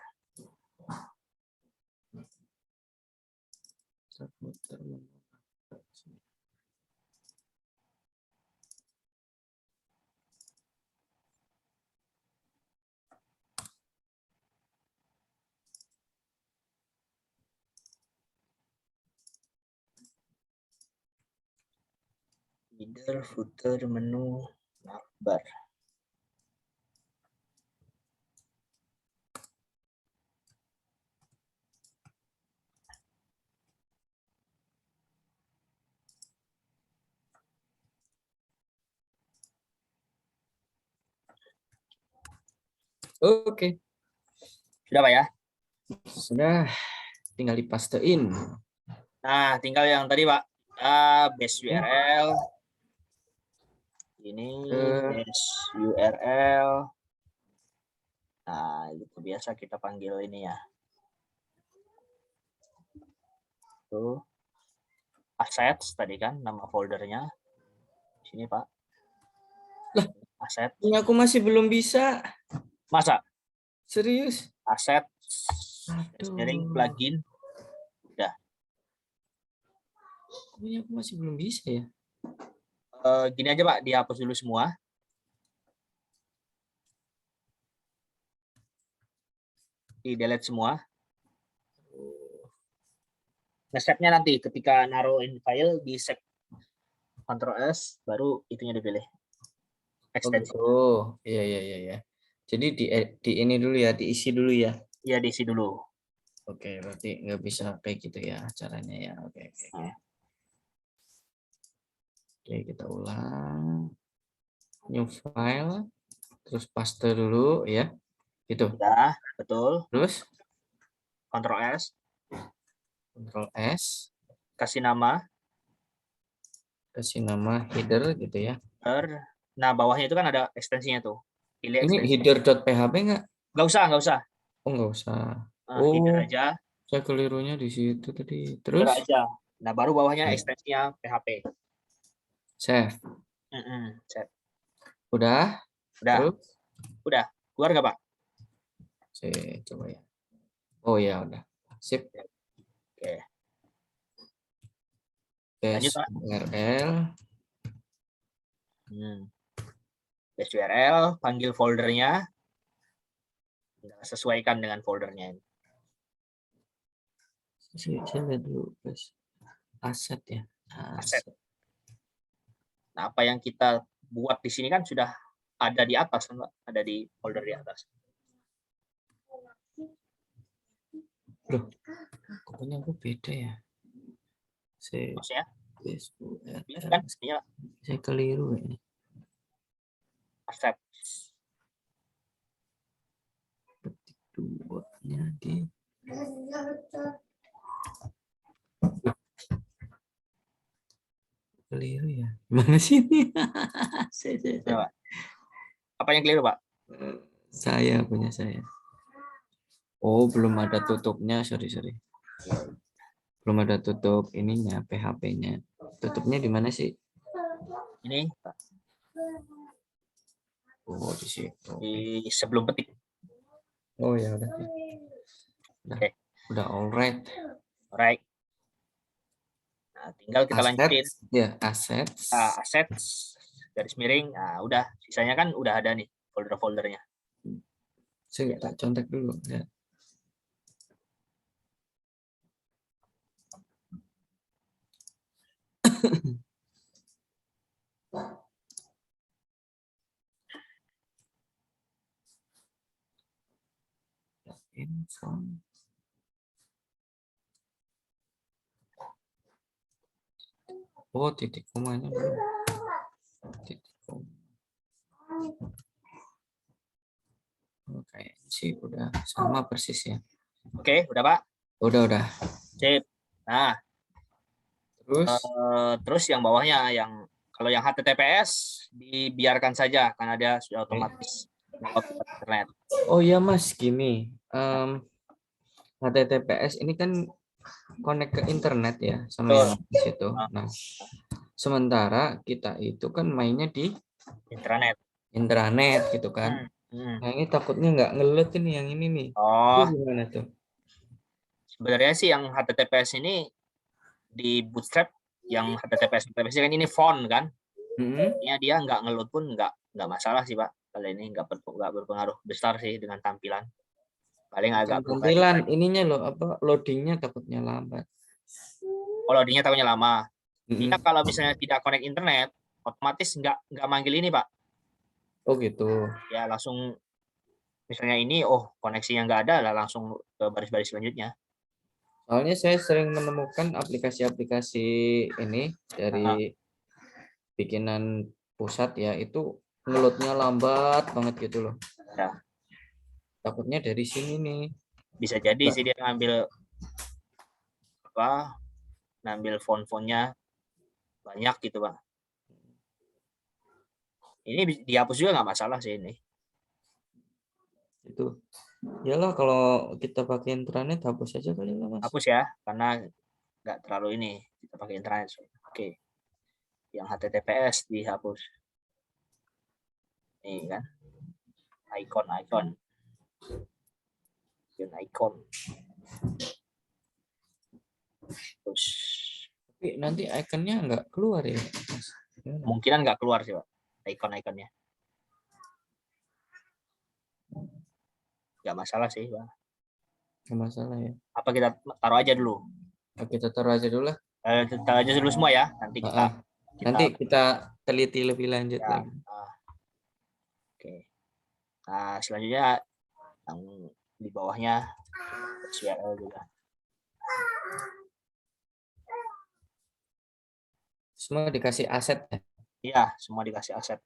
[SPEAKER 1] Header, footer, menu navbar.
[SPEAKER 2] Oke.
[SPEAKER 1] Sudah, Pak ya?
[SPEAKER 2] Sudah, tinggal dipastein.
[SPEAKER 1] Nah, tinggal yang tadi, Pak. Base URL. Ini base URL. Nah, itu biasa kita panggil ini ya. Tuh. Assets tadi kan nama foldernya. Sini, Pak.
[SPEAKER 2] Lah,
[SPEAKER 1] aset.
[SPEAKER 2] Ini aku masih belum bisa.
[SPEAKER 1] Masa?
[SPEAKER 2] Serius?
[SPEAKER 1] Aset,
[SPEAKER 2] Aduh.
[SPEAKER 1] engineering, plugin. Udah.
[SPEAKER 2] Ini aku masih belum bisa ya.
[SPEAKER 1] Gini aja, Pak, dihapus dulu semua. Di delete semua. Nge-save-nya nanti ketika naruhin file di save Ctrl S baru itunya dipilih. Ekstensi.
[SPEAKER 2] Oh, iya. Jadi di ini dulu ya, diisi dulu ya.
[SPEAKER 1] Iya, diisi dulu.
[SPEAKER 2] Oke, berarti nggak bisa kayak gitu ya caranya ya. Oke. Oke, kita ulang. New file, terus paste dulu ya. Gitu.
[SPEAKER 1] Udah, betul.
[SPEAKER 2] Terus
[SPEAKER 1] Ctrl S,
[SPEAKER 2] Ctrl S,
[SPEAKER 1] kasih nama.
[SPEAKER 2] kasih nama header gitu ya.
[SPEAKER 1] Nah, bawahnya itu kan ada ekstensinya tuh. Pilih
[SPEAKER 2] Ini
[SPEAKER 1] ekstensi.
[SPEAKER 2] header.php nggak?
[SPEAKER 1] Nggak usah, nggak usah.
[SPEAKER 2] Oh, nggak usah.
[SPEAKER 1] Header
[SPEAKER 2] Oh,
[SPEAKER 1] aja,
[SPEAKER 2] saya kelirunya di situ tadi.
[SPEAKER 1] header
[SPEAKER 2] Terus
[SPEAKER 1] aja. Nah, baru bawahnya
[SPEAKER 2] Ya.
[SPEAKER 1] ekstensinya PHP.
[SPEAKER 2] save.
[SPEAKER 1] Set.
[SPEAKER 2] Udah.
[SPEAKER 1] Udah,
[SPEAKER 2] Terus
[SPEAKER 1] udah. Keluar nggak, Pak?
[SPEAKER 2] saya coba ya. Oh ya udah. Sip.
[SPEAKER 1] Oke. Lanjut,
[SPEAKER 2] Paste
[SPEAKER 1] Pak.
[SPEAKER 2] URL.
[SPEAKER 1] Paste URL, panggil foldernya. Sesuaikan dengan foldernya.
[SPEAKER 2] Saya lihat dulu guys. Aset ya.
[SPEAKER 1] Aset. Nah, apa yang kita buat di sini kan sudah ada di atas, kan, Pak? Ada di folder di atas.
[SPEAKER 2] Loh, pokoknya aku beda ya. Saya
[SPEAKER 1] Maksudnya,
[SPEAKER 2] paste URL.
[SPEAKER 1] kan? Mestinya
[SPEAKER 2] Saya keliru ini.
[SPEAKER 1] aset.
[SPEAKER 2] Ketik duanya di keliru ya. Gimana sih ini?
[SPEAKER 1] Nah, Pak. Apa yang keliru, Pak?
[SPEAKER 2] Saya punya saya. Oh, belum ada tutupnya. Sorry. Belum ada tutup ininya, PHP-nya. Tutupnya di mana sih?
[SPEAKER 1] Ini
[SPEAKER 2] Oh, di situ.
[SPEAKER 1] di sebelum petik.
[SPEAKER 2] Oh ya udah.
[SPEAKER 1] Oke.
[SPEAKER 2] Udah alright.
[SPEAKER 1] Alright. Nah, tinggal kita lanjutin.
[SPEAKER 2] Ya, assets.
[SPEAKER 1] Aset garis miring. Nah, udah. Sisanya kan udah ada nih folder-foldernya.
[SPEAKER 2] Saya tak contek dulu ya. Info. Oh, titik komanya belum. Titik koma. Oh, kayaknya sih udah sama persis ya.
[SPEAKER 1] Oke, udah, Pak?
[SPEAKER 2] Udah.
[SPEAKER 1] Sip. Nah,
[SPEAKER 2] Terus
[SPEAKER 1] terus yang bawahnya yang kalau yang HTTPS dibiarkan saja karena dia sudah otomatis lewat internet.
[SPEAKER 2] oh iya Mas, gini. HTTPS ini kan connect ke internet ya sama yang di situ. Nah, sementara kita itu kan mainnya di intranet gitu kan. Nah, ini takutnya nggak ngelut ini yang ini nih.
[SPEAKER 1] Oh,
[SPEAKER 2] Itu gimana tuh?
[SPEAKER 1] sebenarnya sih yang HTTPS ini di Bootstrap yang HTTPS kan ini font kan. Ya dia nggak ngeload pun nggak masalah sih, Pak. Kalau ini nggak berpengaruh besar sih dengan tampilan. Paling agak
[SPEAKER 2] tampilan ininya loh apa loadingnya takutnya lambat.
[SPEAKER 1] Oh, loadingnya takutnya lama. Dia kalau misalnya tidak connect internet, otomatis nggak manggil ini, Pak.
[SPEAKER 2] Oh gitu.
[SPEAKER 1] Ya langsung misalnya ini, koneksinya nggak ada, lah langsung ke baris-baris selanjutnya.
[SPEAKER 2] Soalnya saya sering menemukan aplikasi-aplikasi ini dari bikinan pusat ya itu ngeloadnya lambat banget gitu loh.
[SPEAKER 1] Ya.
[SPEAKER 2] Takutnya dari sini nih.
[SPEAKER 1] Bisa jadi sih dia ngambil font-fontnya banyak gitu, Pak. Ini dihapus juga nggak masalah sih ini.
[SPEAKER 2] Itu. Yalah kalau kita pakai intranet hapus aja kali lah Mas.
[SPEAKER 1] Hapus ya, karena nggak terlalu ini kita pakai internet. Oke. Yang HTTPS dihapus. Nih kan. Icon. Terus
[SPEAKER 2] Tapi nanti ikonnya nggak keluar ya Mas.
[SPEAKER 1] kemungkinan nggak keluar sih, Pak. Icon-iconnya. Nggak masalah sih, Pak.
[SPEAKER 2] Nggak masalah ya.
[SPEAKER 1] Apa kita taruh aja dulu?
[SPEAKER 2] Kita taruh aja dulu lah.
[SPEAKER 1] Taruh aja dulu semua ya. Nanti
[SPEAKER 2] kita teliti lebih lanjut lagi.
[SPEAKER 1] Oke. Nah, selanjutnya yang di bawahnya URL juga.
[SPEAKER 2] Semua dikasih aset ya?
[SPEAKER 1] Iya, semua dikasih aset.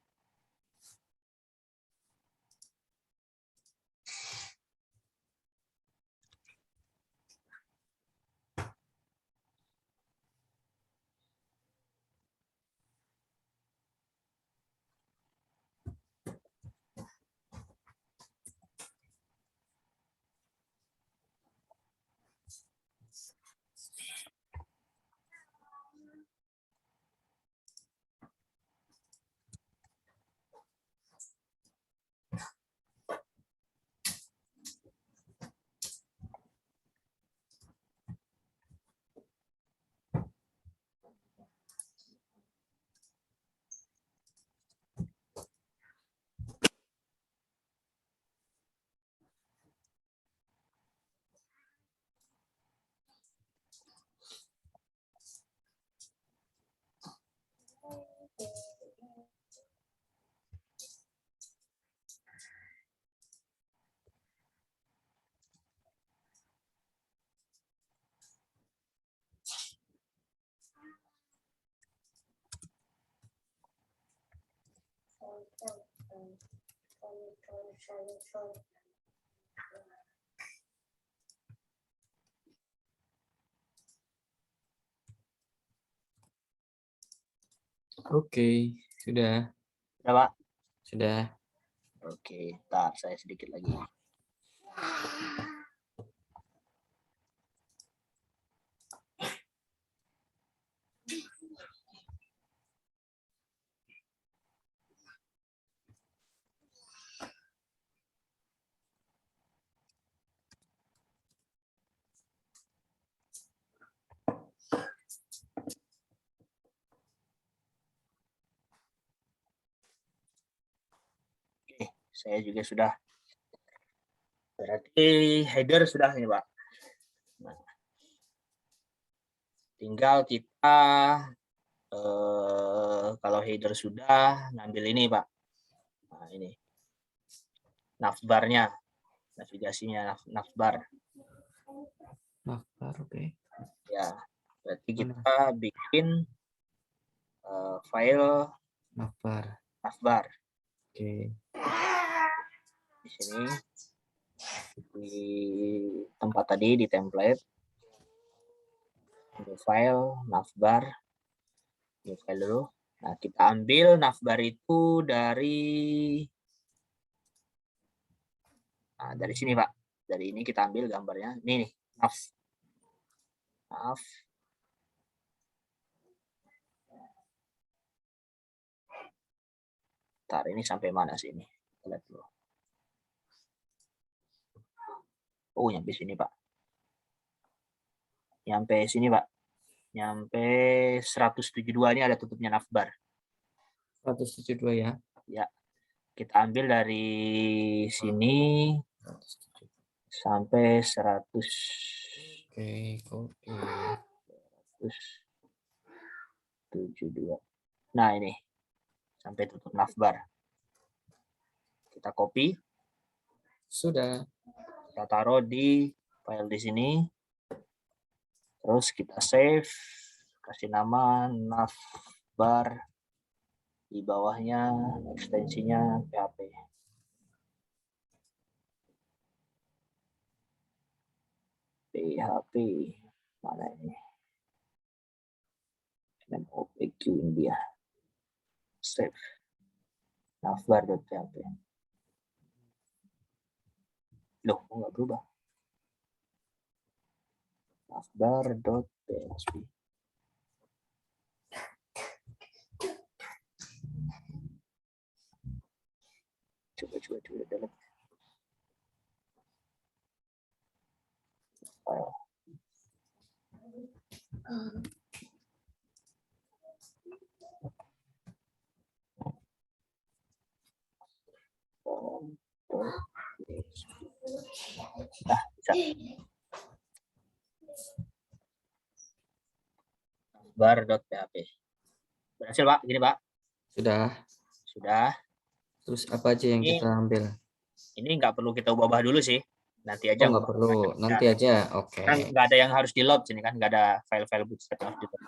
[SPEAKER 2] Oke, sudah.
[SPEAKER 1] Udah, Pak?
[SPEAKER 2] Sudah.
[SPEAKER 1] Oke, ntar saya sedikit lagi. Oke, saya juga sudah. Berarti header sudah nih, Pak. Nah, tinggal kita kalau header sudah, ngambil ini, Pak. Nah, ini. Navbarnya, navigasinya, navbar.
[SPEAKER 2] Navbar, oke.
[SPEAKER 1] Ya, berarti kita bikin file
[SPEAKER 2] Navbar.
[SPEAKER 1] navbar.
[SPEAKER 2] Oke.
[SPEAKER 1] Di sini, di tempat tadi, di template. New file, navbar. New file dulu. Nah, kita ambil navbar itu dari sini, Pak. Dari ini kita ambil gambarnya. Ini nih, nav. Ntar ini sampai mana sih ini? Kita lihat dulu. Oh, nyampe sini, Pak. Nyampe sini, Pak. Nyampe 172 ini ada tutupnya navbar.
[SPEAKER 2] 172 ya.
[SPEAKER 1] Ya. Kita ambil dari sini sampai 100.
[SPEAKER 2] Oke, copy.
[SPEAKER 1] 172. Nah, ini. Sampai tutup navbar. Kita copy.
[SPEAKER 2] Sudah.
[SPEAKER 1] Kita taruh di file di sini. Terus kita save. Kasih nama navbar. Di bawahnya ekstensinya PHP. PHP. Mana ini? MOPQ ini dia. Save. Navbar.php. Loh, kok nggak berubah? Navbar.php. Coba delete. File. Nah, bisa. Bar.php. Berhasil, Pak? Gini, Pak?
[SPEAKER 2] Sudah.
[SPEAKER 1] Sudah.
[SPEAKER 2] Terus apa aja yang kita ambil?
[SPEAKER 1] Ini nggak perlu kita ubah dulu sih. Nanti aja.
[SPEAKER 2] Oh, nggak perlu. Nanti aja. Oke.
[SPEAKER 1] Kan nggak ada yang harus di-load sini kan. Nggak ada file-file bootstrap yang harus di-load.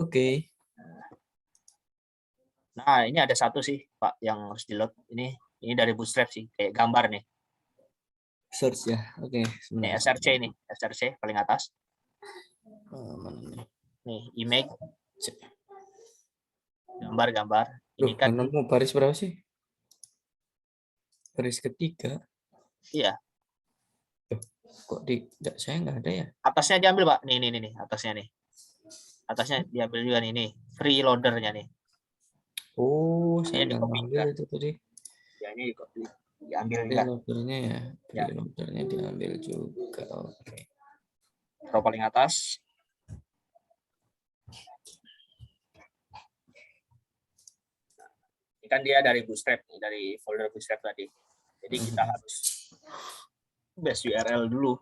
[SPEAKER 2] Oke.
[SPEAKER 1] Nah, ini ada satu sih, Pak, yang harus di-load. Ini dari bootstrap sih. Kayak gambar nih.
[SPEAKER 2] Search ya. Oke.
[SPEAKER 1] Ini SRC ini. SRC paling atas.
[SPEAKER 2] Mana nih?
[SPEAKER 1] Nih, image. Gambar.
[SPEAKER 2] Ini kan nemu baris berapa sih? Baris ketiga.
[SPEAKER 1] Iya.
[SPEAKER 2] Kok saya nggak ada ya?
[SPEAKER 1] Atasnya diambil, Pak. Nih, atasnya nih. Atasnya diambil juga nih, free loadernya nih.
[SPEAKER 2] Oh, saya nggak ngambil itu tadi.
[SPEAKER 1] Ya, ini diambil
[SPEAKER 2] juga. Free loadernya ya. Free loadernya diambil juga. Oke.
[SPEAKER 1] Taruh paling atas. Ini kan dia dari bootstrap, dari folder bootstrap tadi. Jadi kita harus base URL dulu.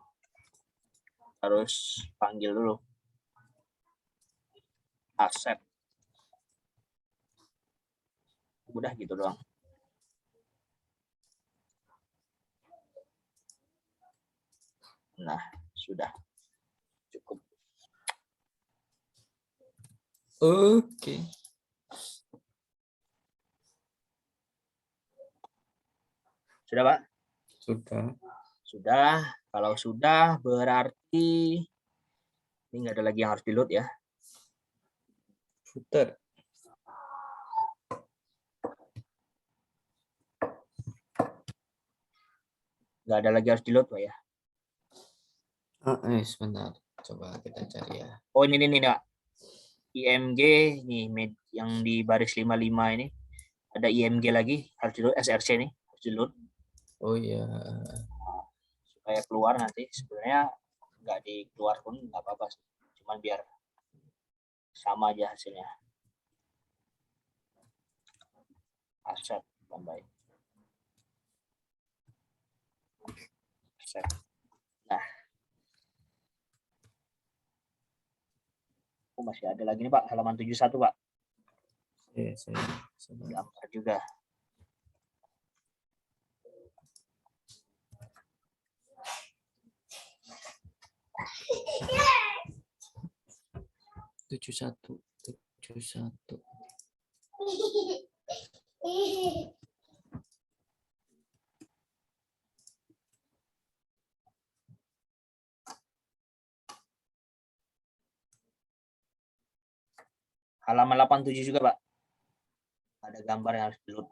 [SPEAKER 1] Harus panggil dulu. Accept. Udah gitu doang. Nah, sudah. Cukup.
[SPEAKER 2] Oke.
[SPEAKER 1] Sudah, Pak?
[SPEAKER 2] Sudah.
[SPEAKER 1] Sudah. Kalau sudah berarti ini nggak ada lagi yang harus di-load ya.
[SPEAKER 2] Footer.
[SPEAKER 1] Nggak ada lagi harus di-load, Pak ya.
[SPEAKER 2] Sebentar. Coba kita cari ya.
[SPEAKER 1] Oh, ini Pak. IMG nih yang di baris 55 ini. Ada IMG lagi harus di-load, SRC nih harus di-load.
[SPEAKER 2] Oh iya.
[SPEAKER 1] Supaya keluar nanti. Sebenarnya nggak dikeluar pun nggak apa-apa sih. Cuman biar sama aja hasilnya. Aset tambahin. Aset. Nah. Oh, masih ada lagi nih Pak, halaman 71 Pak. Gambar juga.
[SPEAKER 2] Tujuh satu.
[SPEAKER 1] Halaman 87 juga Pak. Ada gambar yang harus di-load.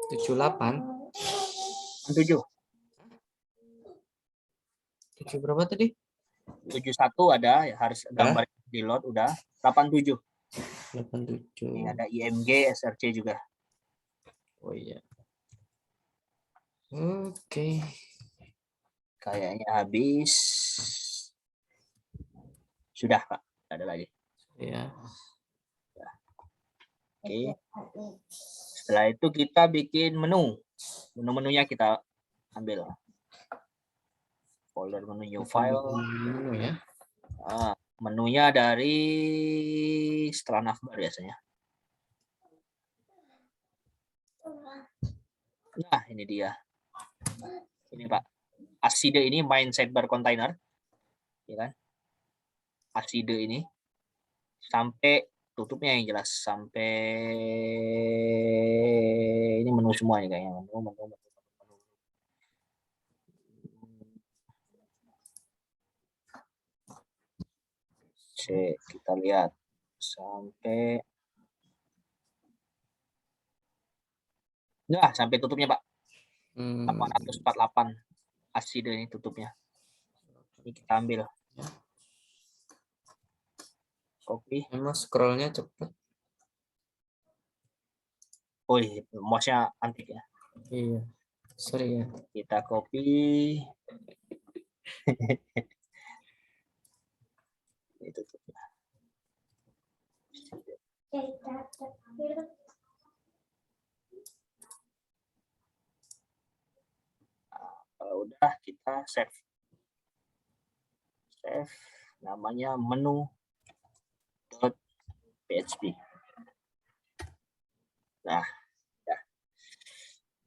[SPEAKER 2] Tujuh 8.
[SPEAKER 1] 7.
[SPEAKER 2] 7 berapa tadi?
[SPEAKER 1] 71 ada ya, harus gambar di-load udah. 87.
[SPEAKER 2] 87.
[SPEAKER 1] Ini ada IMG, SRC juga.
[SPEAKER 2] Oh iya. Oke.
[SPEAKER 1] Kayaknya habis. Sudah Pak, tidak ada lagi.
[SPEAKER 2] Ya.
[SPEAKER 1] Oke. Setelah itu kita bikin menu. Menu-menunya kita ambil. Folder menu new file.
[SPEAKER 2] Menu ya.
[SPEAKER 1] Menunya dari setelah navbar biasanya. Nah, ini dia. Ini Pak. Aside ini main sidebar container. Ya kan? Aside ini sampai tutupnya yang jelas, sampai ini menu semua ya kayaknya. Menu. Kita lihat sampai sampai tutupnya Pak. 848 aside ini tutupnya. Ini kita ambil. Copy.
[SPEAKER 2] Emang scrollnya cepat.
[SPEAKER 1] Oh iya, mouse-nya antik ya.
[SPEAKER 2] Iya. Sorry ya.
[SPEAKER 1] Kita copy. Ini tutupnya. Kalau udah kita save. Save namanya menu.php. Nah, ya.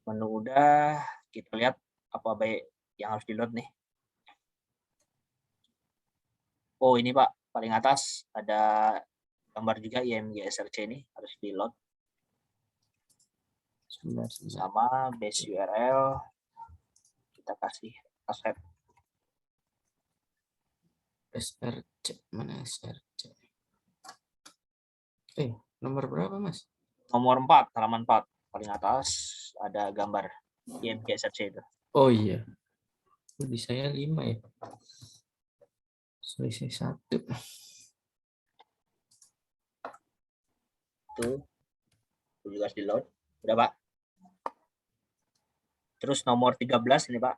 [SPEAKER 1] Menu udah, kita lihat apa baik yang harus di-load nih. Oh, ini Pak, paling atas ada gambar juga IMG SRC ini harus di-load. Sama base URL kita kasih aset.
[SPEAKER 2] SRC, mana SRC? Nomor berapa Mas?
[SPEAKER 1] Nomor 4, halaman 4. Paling atas ada gambar IMG SRC itu.
[SPEAKER 2] Oh iya. Di saya 5 ya. Selisih 1.
[SPEAKER 1] Itu juga harus di-load. Udah Pak. Terus nomor 13 ini Pak.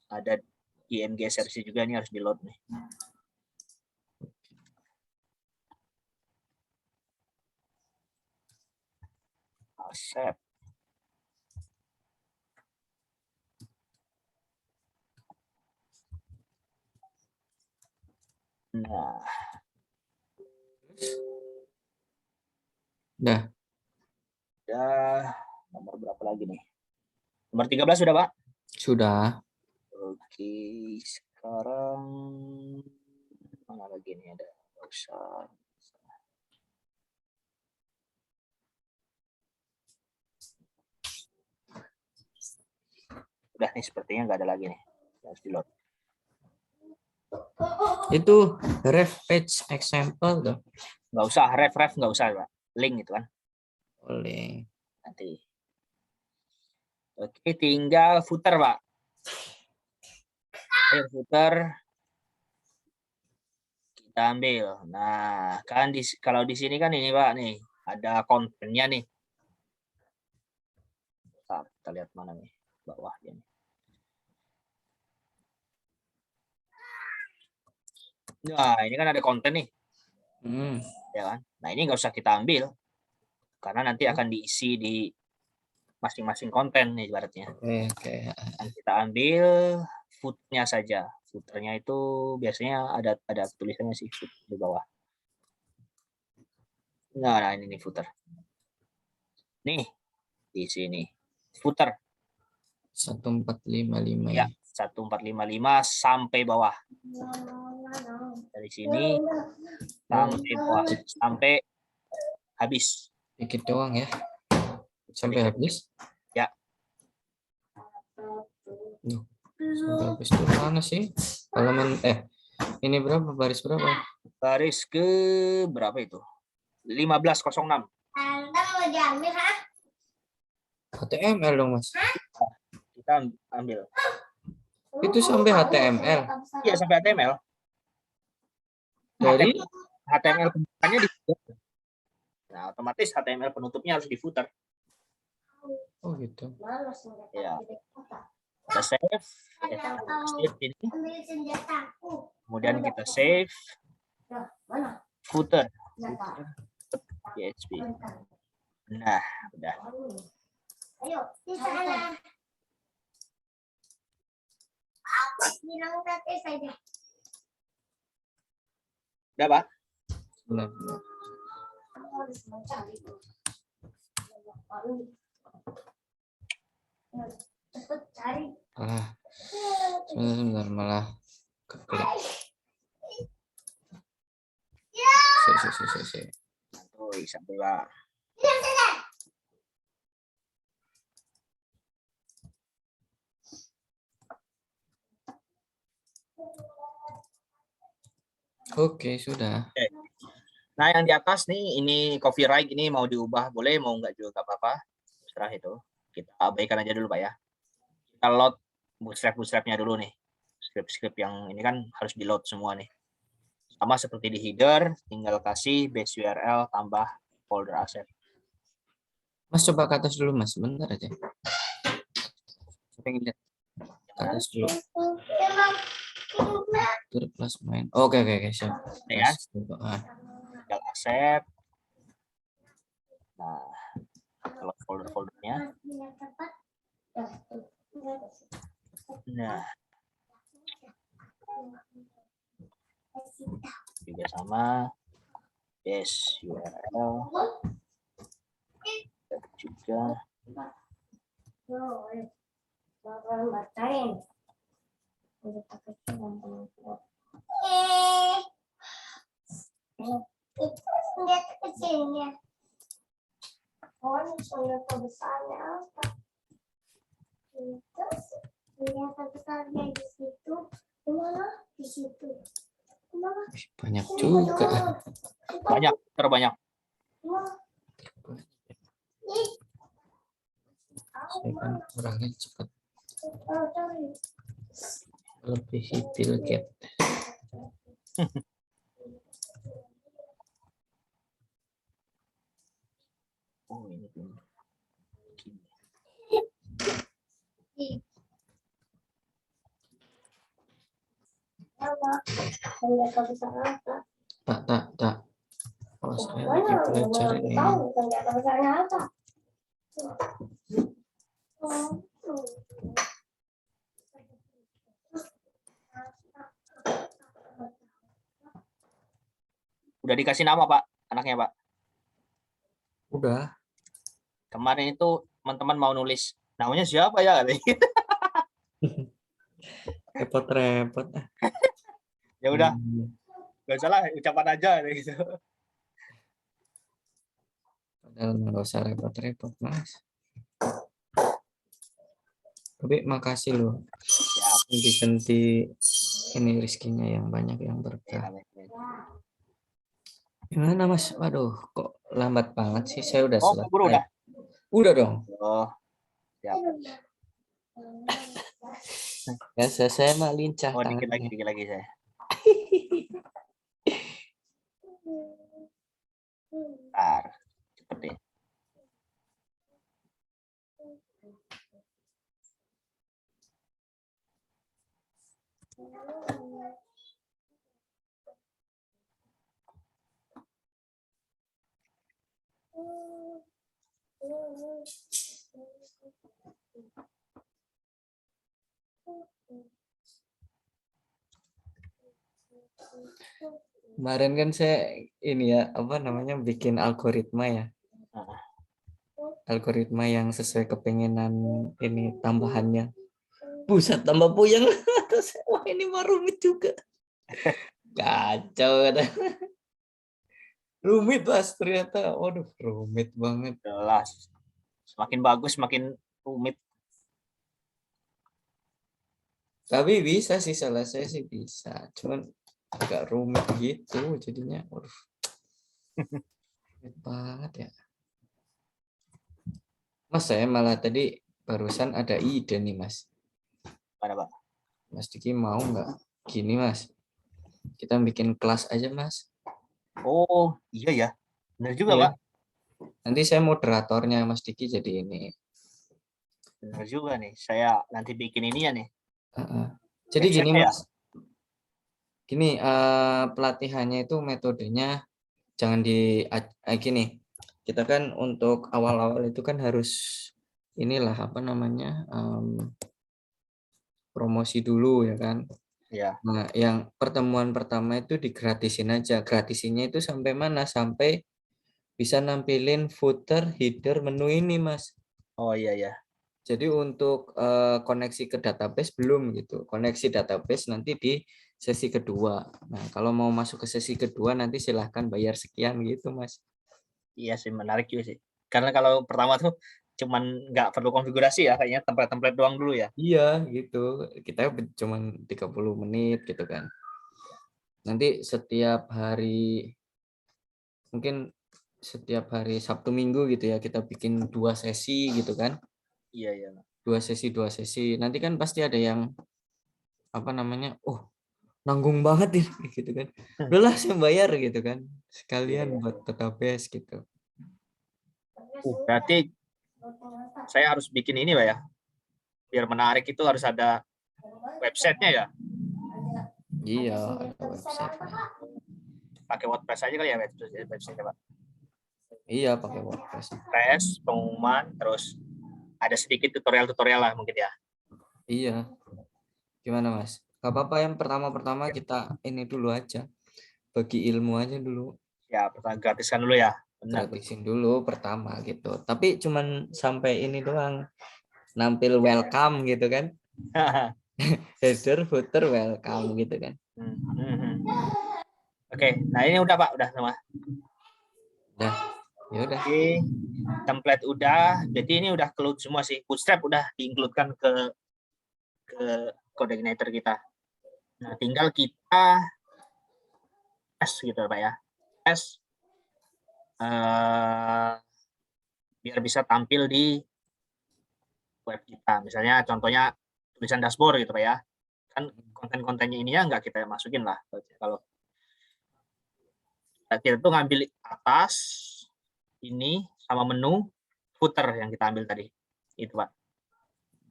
[SPEAKER 1] Ada IMG SRC juga, ini harus di-load nih. Aset. Nah.
[SPEAKER 2] Dah.
[SPEAKER 1] Udah. Nomor berapa lagi nih? Nomor 13 sudah, Pak?
[SPEAKER 2] Sudah.
[SPEAKER 1] Oke, sekarang mana lagi nih ada? Nggak usah. Udah nih, sepertinya nggak ada lagi nih. Harus di load.
[SPEAKER 2] Itu ref page example tuh.
[SPEAKER 1] Nggak usah, ref nggak usah, Pak. Link itu kan
[SPEAKER 2] Boleh.
[SPEAKER 1] nanti. Oke, tinggal footer, Pak. Ayo footer kita ambil. Nah, kan kalau di sini kan ini, Pak, nih ada kontennya nih. Bentar, kita lihat mana nih bawahnya nih. Nah, ini kan ada konten nih,
[SPEAKER 2] Hmm.
[SPEAKER 1] ya kan? Nah, ini nggak usah kita ambil karena nanti akan diisi di masing-masing konten nih ibaratnya.
[SPEAKER 2] Oke.
[SPEAKER 1] Dan kita ambil footnya saja. Footernya itu biasanya ada tulisannya sih foot di bawah. Nah, ini nih footer. Nih di sini footer
[SPEAKER 2] 1455
[SPEAKER 1] ya
[SPEAKER 2] ya.
[SPEAKER 1] 1455 sampai bawah. Dari sini sampai bawah sampai habis.
[SPEAKER 2] Dikit doang ya. Sampai habis.
[SPEAKER 1] Ya.
[SPEAKER 2] Sampai habis itu mana sih? Halaman ini berapa? Baris berapa?
[SPEAKER 1] Baris ke berapa itu? 1506.
[SPEAKER 3] Anda mau diambil, ha?
[SPEAKER 2] HTML dong, Mas.
[SPEAKER 1] Kita ambil.
[SPEAKER 2] Itu sampai HTML.
[SPEAKER 1] Iya, sampai HTML.
[SPEAKER 2] Dari
[SPEAKER 1] HTML pembukaannya di footer. Nah, otomatis HTML penutupnya harus di footer.
[SPEAKER 2] oh gitu.
[SPEAKER 1] Ya. Kita save. Save ini.
[SPEAKER 3] Ambil senjataku.
[SPEAKER 1] Kemudian kita save
[SPEAKER 3] Mana?
[SPEAKER 1] footer.
[SPEAKER 3] Senjata.
[SPEAKER 1] PHP. Nah, udah.
[SPEAKER 3] Ayo, di sana. Bilang tadi saja.
[SPEAKER 1] Udah, Pak?
[SPEAKER 2] Benar.
[SPEAKER 3] Kamu harus mencari. Cepet cari.
[SPEAKER 2] Sebentar malah keklik. Si.
[SPEAKER 1] Santuy, sampai Pak.
[SPEAKER 2] Oke, sudah.
[SPEAKER 1] Nah, yang di atas nih, ini copyright ini mau diubah, boleh, mau nggak juga nggak apa-apa. Setelah itu, kita abaikan aja dulu, Pak ya. Kita load bootstrap-bootstrapnya dulu nih. Script-script yang ini kan harus di-load semua nih. Sama seperti di header, tinggal kasih base URL tambah folder asset.
[SPEAKER 2] Mas coba ke atas dulu, Mas. Bentar aja. Saya pengen lihat ke atas dulu. Tur plus main. Oke, siap.
[SPEAKER 1] Ya.
[SPEAKER 2] Mas, coba.
[SPEAKER 1] Tinggal accept. Nah, kalau folder-foldernya. Nah, juga sama base URL juga.
[SPEAKER 3] Itu senjata kecilnya. Oh, senjata besarnya apa? Itu senjata besarnya di situ. Di mana? Di situ. Di mana?
[SPEAKER 2] Banyak juga.
[SPEAKER 1] Banyak, terbanyak.
[SPEAKER 2] Saya kan orangnya cepat. Lebih Bill Gates.
[SPEAKER 1] Oh, ini tuh.
[SPEAKER 3] Senjata besar apa?
[SPEAKER 2] Tak. Oh, saya lagi belajar ini.
[SPEAKER 3] Senjata besarnya apa?
[SPEAKER 1] Udah dikasih nama, Pak, anaknya, Pak?
[SPEAKER 2] Udah.
[SPEAKER 1] Kemarin itu teman-teman mau nulis namanya siapa ya katanya.
[SPEAKER 2] Repot-repot.
[SPEAKER 1] Ya udah,
[SPEAKER 2] Hmm.
[SPEAKER 1] nggak salah ucapan aja gitu.
[SPEAKER 2] Padahal nggak usah repot-repot, Mas. Tapi makasih loh.
[SPEAKER 1] Siap.
[SPEAKER 2] Ganti-ganti ini rezekinya yang banyak yang
[SPEAKER 1] Ya,
[SPEAKER 2] berkah.
[SPEAKER 1] baik.
[SPEAKER 2] Gimana Mas? Waduh, kok lambat banget sih? Saya udah
[SPEAKER 1] Oh, keburu
[SPEAKER 2] selesai.
[SPEAKER 1] udah.
[SPEAKER 2] Udah dong.
[SPEAKER 1] Oh, siap.
[SPEAKER 2] Ya, saya mah lincah
[SPEAKER 1] Oh, dikit
[SPEAKER 2] tangannya.
[SPEAKER 1] lagi saya. Bentar. Cepet deh.
[SPEAKER 2] Kemarin kan saya ini ya, apa namanya, bikin algoritma ya.
[SPEAKER 1] Nah,
[SPEAKER 2] Algoritma yang sesuai kepengenan ini tambahannya. Buset, tambah puyeng. Terus saya, wah ini mah rumit juga. Kacau kata. Rumit Mas ternyata. Waduh, rumit banget.
[SPEAKER 1] jelas. Semakin bagus, semakin rumit.
[SPEAKER 2] Tapi bisa sih, salah saya sih bisa. Cuman agak rumit gitu jadinya. Waduh, rumit banget ya. Mas, saya malah tadi barusan ada ide nih Mas.
[SPEAKER 1] Pada Pak.
[SPEAKER 2] Mas Diki mau nggak? Gini Mas, kita bikin kelas aja Mas.
[SPEAKER 1] Oh, iya ya. Benar juga,
[SPEAKER 2] Iya.
[SPEAKER 1] Pak.
[SPEAKER 2] Nanti saya moderatornya, Mas Diki jadi ini.
[SPEAKER 1] Benar juga nih. Saya nanti bikin ini ya nih.
[SPEAKER 2] Jadi gini
[SPEAKER 1] Website-nya ya?
[SPEAKER 2] Mas, gini pelatihannya itu metodenya jangan gini. Kita kan untuk awal-awal itu kan harus inilah apa namanya promosi dulu ya kan.
[SPEAKER 1] Iya.
[SPEAKER 2] Nah, yang pertemuan pertama itu digratisin aja. Gratisinnya itu sampai mana? Sampai bisa nampilin footer, header, menu ini, Mas.
[SPEAKER 1] Oh iya ya.
[SPEAKER 2] Jadi untuk koneksi ke database belum gitu. Koneksi database nanti di sesi kedua. Nah, kalau mau masuk ke sesi kedua nanti silahkan bayar sekian gitu, Mas.
[SPEAKER 1] Iya sih, menarik juga sih. Karena kalau pertama tuh cuman nggak perlu konfigurasi ya, kayaknya template-template doang dulu ya.
[SPEAKER 2] Iya, gitu. Kita cuman 30 menit gitu kan. Nanti setiap hari mungkin setiap hari Sabtu Minggu gitu ya kita bikin 2 sesi gitu kan.
[SPEAKER 1] Iya, iya.
[SPEAKER 2] 2 sesi. Nanti kan pasti ada yang apa namanya? Oh, nanggung banget ini gitu kan. Udahlah saya bayar gitu kan.
[SPEAKER 1] Iya,
[SPEAKER 2] Sekalian
[SPEAKER 1] iya.
[SPEAKER 2] buat database gitu.
[SPEAKER 1] Berarti saya harus bikin ini, Pak ya. Biar menarik itu harus ada website-nya ya.
[SPEAKER 2] Iya, ada website.
[SPEAKER 1] Pakai WordPress aja kali ya website-nya, Pak.
[SPEAKER 2] Iya, pakai WordPress.
[SPEAKER 1] WordPress, pengumuman, terus ada sedikit tutorial-tutorial lah mungkin ya.
[SPEAKER 2] Iya. Gimana, Mas? Gak apa-apa yang pertama-pertama kita ini dulu aja. Bagi ilmu aja dulu.
[SPEAKER 1] Ya, pertama gratiskan dulu ya. Benar.
[SPEAKER 2] Gratisin dulu pertama gitu. Tapi cuman sampai ini doang. Nampil welcome gitu kan. Header, footer, welcome gitu kan.
[SPEAKER 1] Oke, nah ini udah Pak, udah semua.
[SPEAKER 2] Udah, ya udah.
[SPEAKER 1] Oke, template udah, jadi ini udah include semua sih. Bootstrap udah di-include-kan ke Codeigniter kita. Nah, tinggal kita tes gitu Pak ya. Tes biar bisa tampil di web kita. Misalnya contohnya tulisan dashboard gitu Pak ya. Kan konten-kontennya ini ya nggak kita masukin lah. Kalau kita tuh ngambil atas ini sama menu footer yang kita ambil tadi. Itu Pak.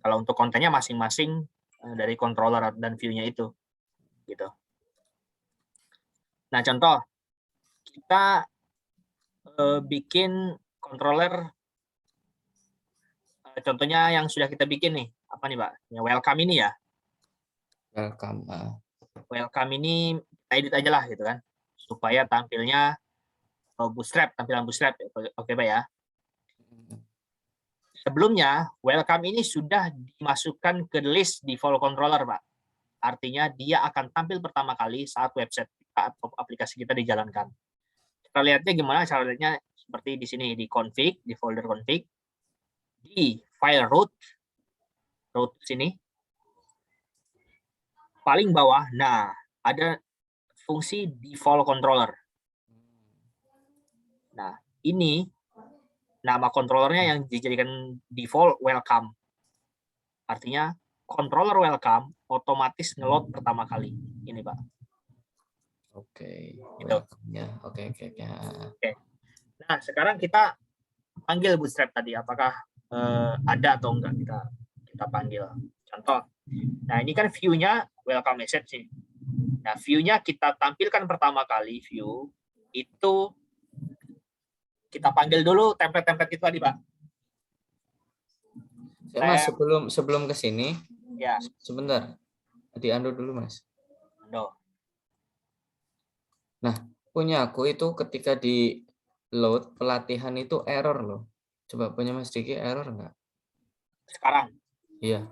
[SPEAKER 1] Kalau untuk kontennya masing-masing dari controller dan view-nya itu. Gitu. Nah, contoh kita bikin controller contohnya yang sudah kita bikin nih. Apa nih, Pak? Yang welcome ini ya.
[SPEAKER 2] Welcome.
[SPEAKER 1] Welcome ini edit aja lah gitu kan. Supaya tampilnya bootstrap, tampilan bootstrap. Oke, Pak ya. Sebelumnya, welcome ini sudah dimasukkan ke list default controller, Pak. Artinya dia akan tampil pertama kali saat website kita atau aplikasi kita dijalankan. Kita lihatnya gimana caranya, seperti di sini, di config, di folder config, di file root sini, paling bawah, nah ada fungsi default controller. Nah, ini nama controllernya yang dijadikan default welcome. Artinya controller welcome otomatis ngeload pertama kali. Ini, Pak.
[SPEAKER 2] Oke,
[SPEAKER 1] Gitu.
[SPEAKER 2] welcome-nya. Oke.
[SPEAKER 1] Nah, sekarang kita panggil Bootstrap tadi. Apakah ada atau enggak, kita panggil. Contoh. Nah, ini kan view-nya welcome message sih. Nah, view-nya kita tampilkan pertama kali, view itu kita panggil dulu template-template itu tadi, Pak.
[SPEAKER 2] Mas, sebelum ke sini,
[SPEAKER 1] Ya.
[SPEAKER 2] sebentar. Di-undo dulu, Mas.
[SPEAKER 1] No.
[SPEAKER 2] Nah, punya aku itu ketika di load pelatihan itu error loh. Coba punya Mas Diki error enggak?
[SPEAKER 1] Sekarang.
[SPEAKER 2] Iya.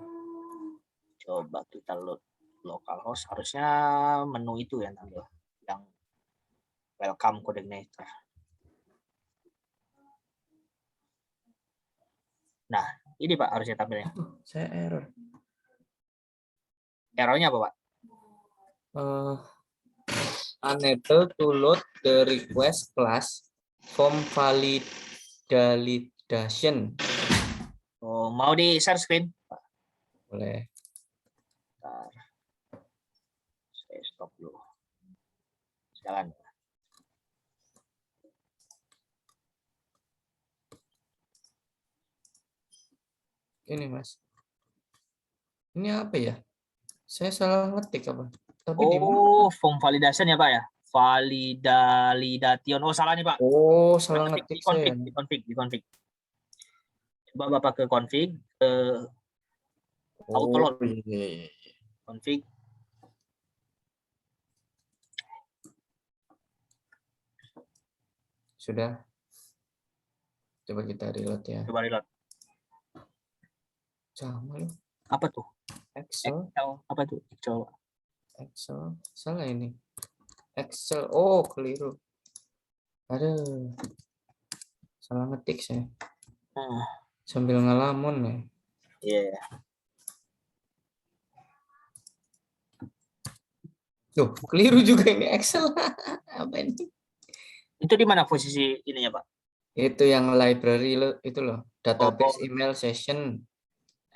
[SPEAKER 1] Coba kita load localhost, harusnya menu itu ya tampil, yang welcome coordinator. Nah, ini Pak harusnya tampilnya.
[SPEAKER 2] Saya error.
[SPEAKER 1] Errornya apa, Pak?
[SPEAKER 2] Unable to load the request class from validation.
[SPEAKER 1] Oh, mau di share screen?
[SPEAKER 2] Boleh.
[SPEAKER 1] Bentar. Saya stop dulu. Jalan.
[SPEAKER 2] Ini Mas. Ini apa ya? Saya salah ngetik apa? Tapi di
[SPEAKER 1] Oh, form validation ya, Pak ya? Validation. Oh, salah nih, Pak.
[SPEAKER 2] Oh, salah ngetik saya.
[SPEAKER 1] Di config. Coba Bapak ke config, ke auto load.
[SPEAKER 2] Iya.
[SPEAKER 1] Config.
[SPEAKER 2] Sudah. Coba kita reload ya.
[SPEAKER 1] Coba reload.
[SPEAKER 2] Sama loh.
[SPEAKER 1] Apa tuh?
[SPEAKER 2] Excel.
[SPEAKER 1] Apa tuh?
[SPEAKER 2] Excel. Salah ini. Excel. Oh, keliru. Aduh. Salah ngetik saya. Sambil ngalamun ya.
[SPEAKER 1] Iya.
[SPEAKER 2] Tuh, keliru juga ini Excel. Apa ini?
[SPEAKER 1] Itu di mana posisi ininya, Pak?
[SPEAKER 2] Itu yang library itu loh. Database
[SPEAKER 1] Oh.
[SPEAKER 2] email session.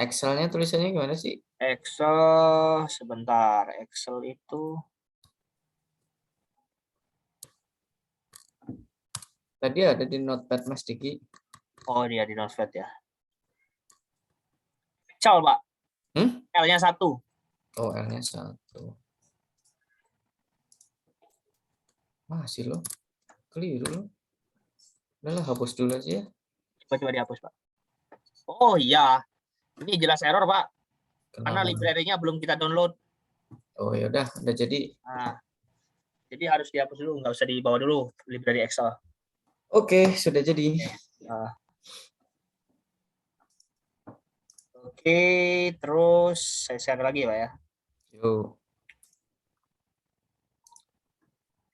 [SPEAKER 2] Excel-nya tulisannya gimana sih?
[SPEAKER 1] Excel, sebentar. Excel itu
[SPEAKER 2] Tadi ada di notepad Mas Diki.
[SPEAKER 1] oh, dia di notepad ya. Excel, Pak. L-nya 1.
[SPEAKER 2] Oh, L-nya 1. Masih loh. Keliru loh. Udahlah, hapus dulu aja.
[SPEAKER 1] Coba dihapus, Pak. Oh iya. Ini jelas error, Pak. Karena
[SPEAKER 2] Kenapa?
[SPEAKER 1] library-nya belum kita download.
[SPEAKER 2] Oh ya udah jadi.
[SPEAKER 1] Nah, jadi harus dihapus dulu, nggak usah dibawa dulu library Excel.
[SPEAKER 2] Oke, sudah jadi.
[SPEAKER 1] Oke, terus saya share lagi, Pak ya.
[SPEAKER 2] Yuk.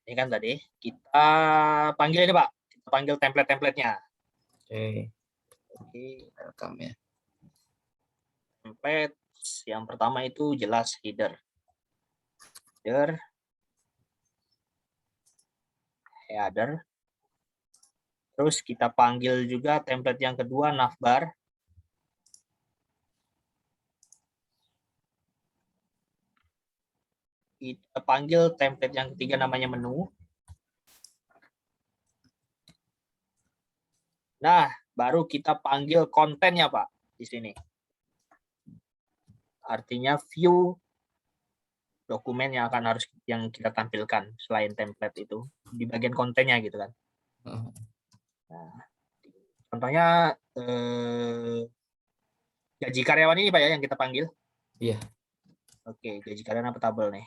[SPEAKER 1] Ini kan tadi kita panggil ini, Pak. Kita panggil template-templatenya.
[SPEAKER 2] Oke. Welcome ya.
[SPEAKER 1] Template yang pertama itu jelas header. Header. Terus kita panggil juga template yang kedua navbar. Kita panggil template yang ketiga namanya menu. Nah, baru kita panggil kontennya, Pak, di sini. Artinya view dokumen yang kita tampilkan selain template itu di bagian kontennya gitu kan. Nah, contohnya gaji karyawan ini, Pak ya, yang kita panggil.
[SPEAKER 2] Iya.
[SPEAKER 1] Oke, gaji karyawan apa tabel nih?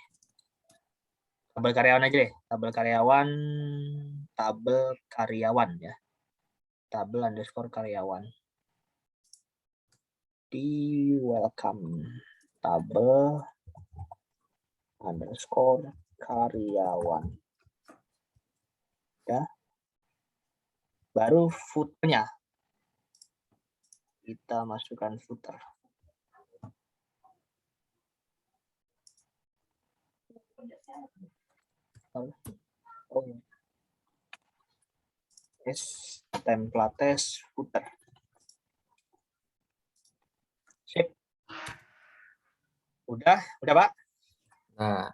[SPEAKER 1] Tabel karyawan aja deh. Tabel karyawan ya. Tabel _karyawan. di welcome tabel underscore karyawan. Ya. Baru footernya. Kita masukkan footer. Oh, templates footer. Sip. Udah Pak.
[SPEAKER 2] Nah,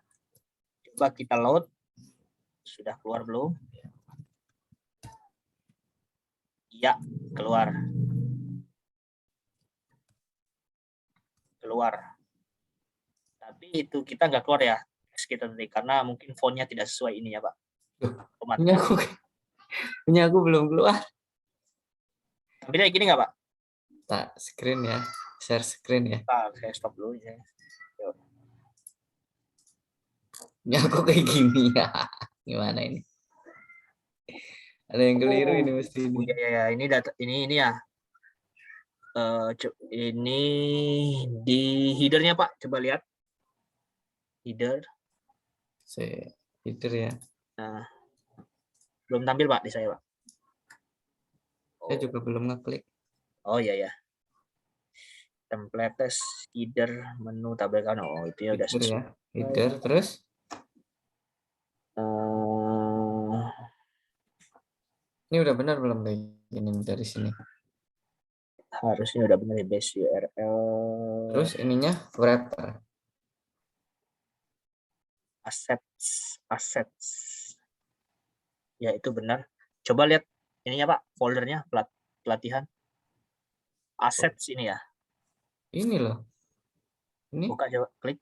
[SPEAKER 1] Coba kita load. Sudah keluar belum? Iya, keluar. Tapi itu kita nggak keluar ya kita nanti karena mungkin fontnya tidak sesuai ini ya Pak.
[SPEAKER 2] punya aku belum keluar.
[SPEAKER 1] Tampilnya gini nggak Pak?
[SPEAKER 2] Tak screen ya, share screen ya.
[SPEAKER 1] Saya stop dulu ya.
[SPEAKER 2] Punya aku kayak gini ya. Gimana ini? Ada yang keliru ini mesti ini.
[SPEAKER 1] Ya, ini data ini ya. Ini di headernya Pak, coba lihat. Header.
[SPEAKER 2] Header ya.
[SPEAKER 1] Nah, belum tampil Pak di saya Pak.
[SPEAKER 2] Saya juga belum ngeklik.
[SPEAKER 1] Oh iya ya. Templates header menu tabel kan. Oh itu ya udah
[SPEAKER 2] Header ya. Header terus. Ini udah benar belum ini dari sini?
[SPEAKER 1] Harusnya udah benar ya base URL.
[SPEAKER 2] Terus ininya wrapper.
[SPEAKER 1] Assets. Ya itu benar. Coba lihat ininya Pak, foldernya pelatihan. Assets ini ya.
[SPEAKER 2] Ini loh. Ini.
[SPEAKER 1] Buka coba klik.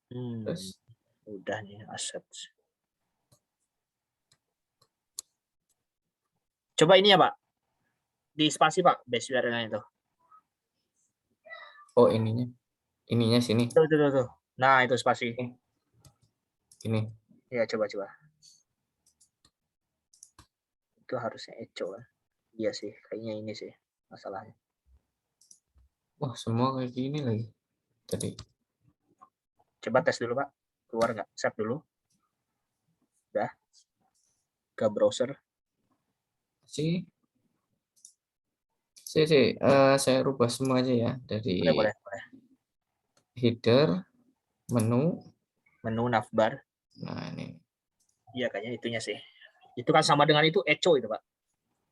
[SPEAKER 2] Terus.
[SPEAKER 1] Udah nih assets. Coba ini ya Pak. Di spasi Pak, base URL-nya itu.
[SPEAKER 2] Oh ininya. Ininya sini.
[SPEAKER 1] Tuh. Nah itu spasi.
[SPEAKER 2] Ini.
[SPEAKER 1] Ya coba. Itu harusnya echo kan. Iya sih, kayaknya ini sih masalahnya.
[SPEAKER 2] Wah semua kayak gini lagi. Tadi.
[SPEAKER 1] Coba tes dulu Pak. Keluar nggak? Save dulu. Udah. Ke browser.
[SPEAKER 2] Sih. Saya rubah semua aja ya dari
[SPEAKER 1] Boleh.
[SPEAKER 2] header, menu
[SPEAKER 1] navbar.
[SPEAKER 2] Nah ini.
[SPEAKER 1] Iya kayaknya itunya sih. Itu kan sama dengan itu echo itu Pak.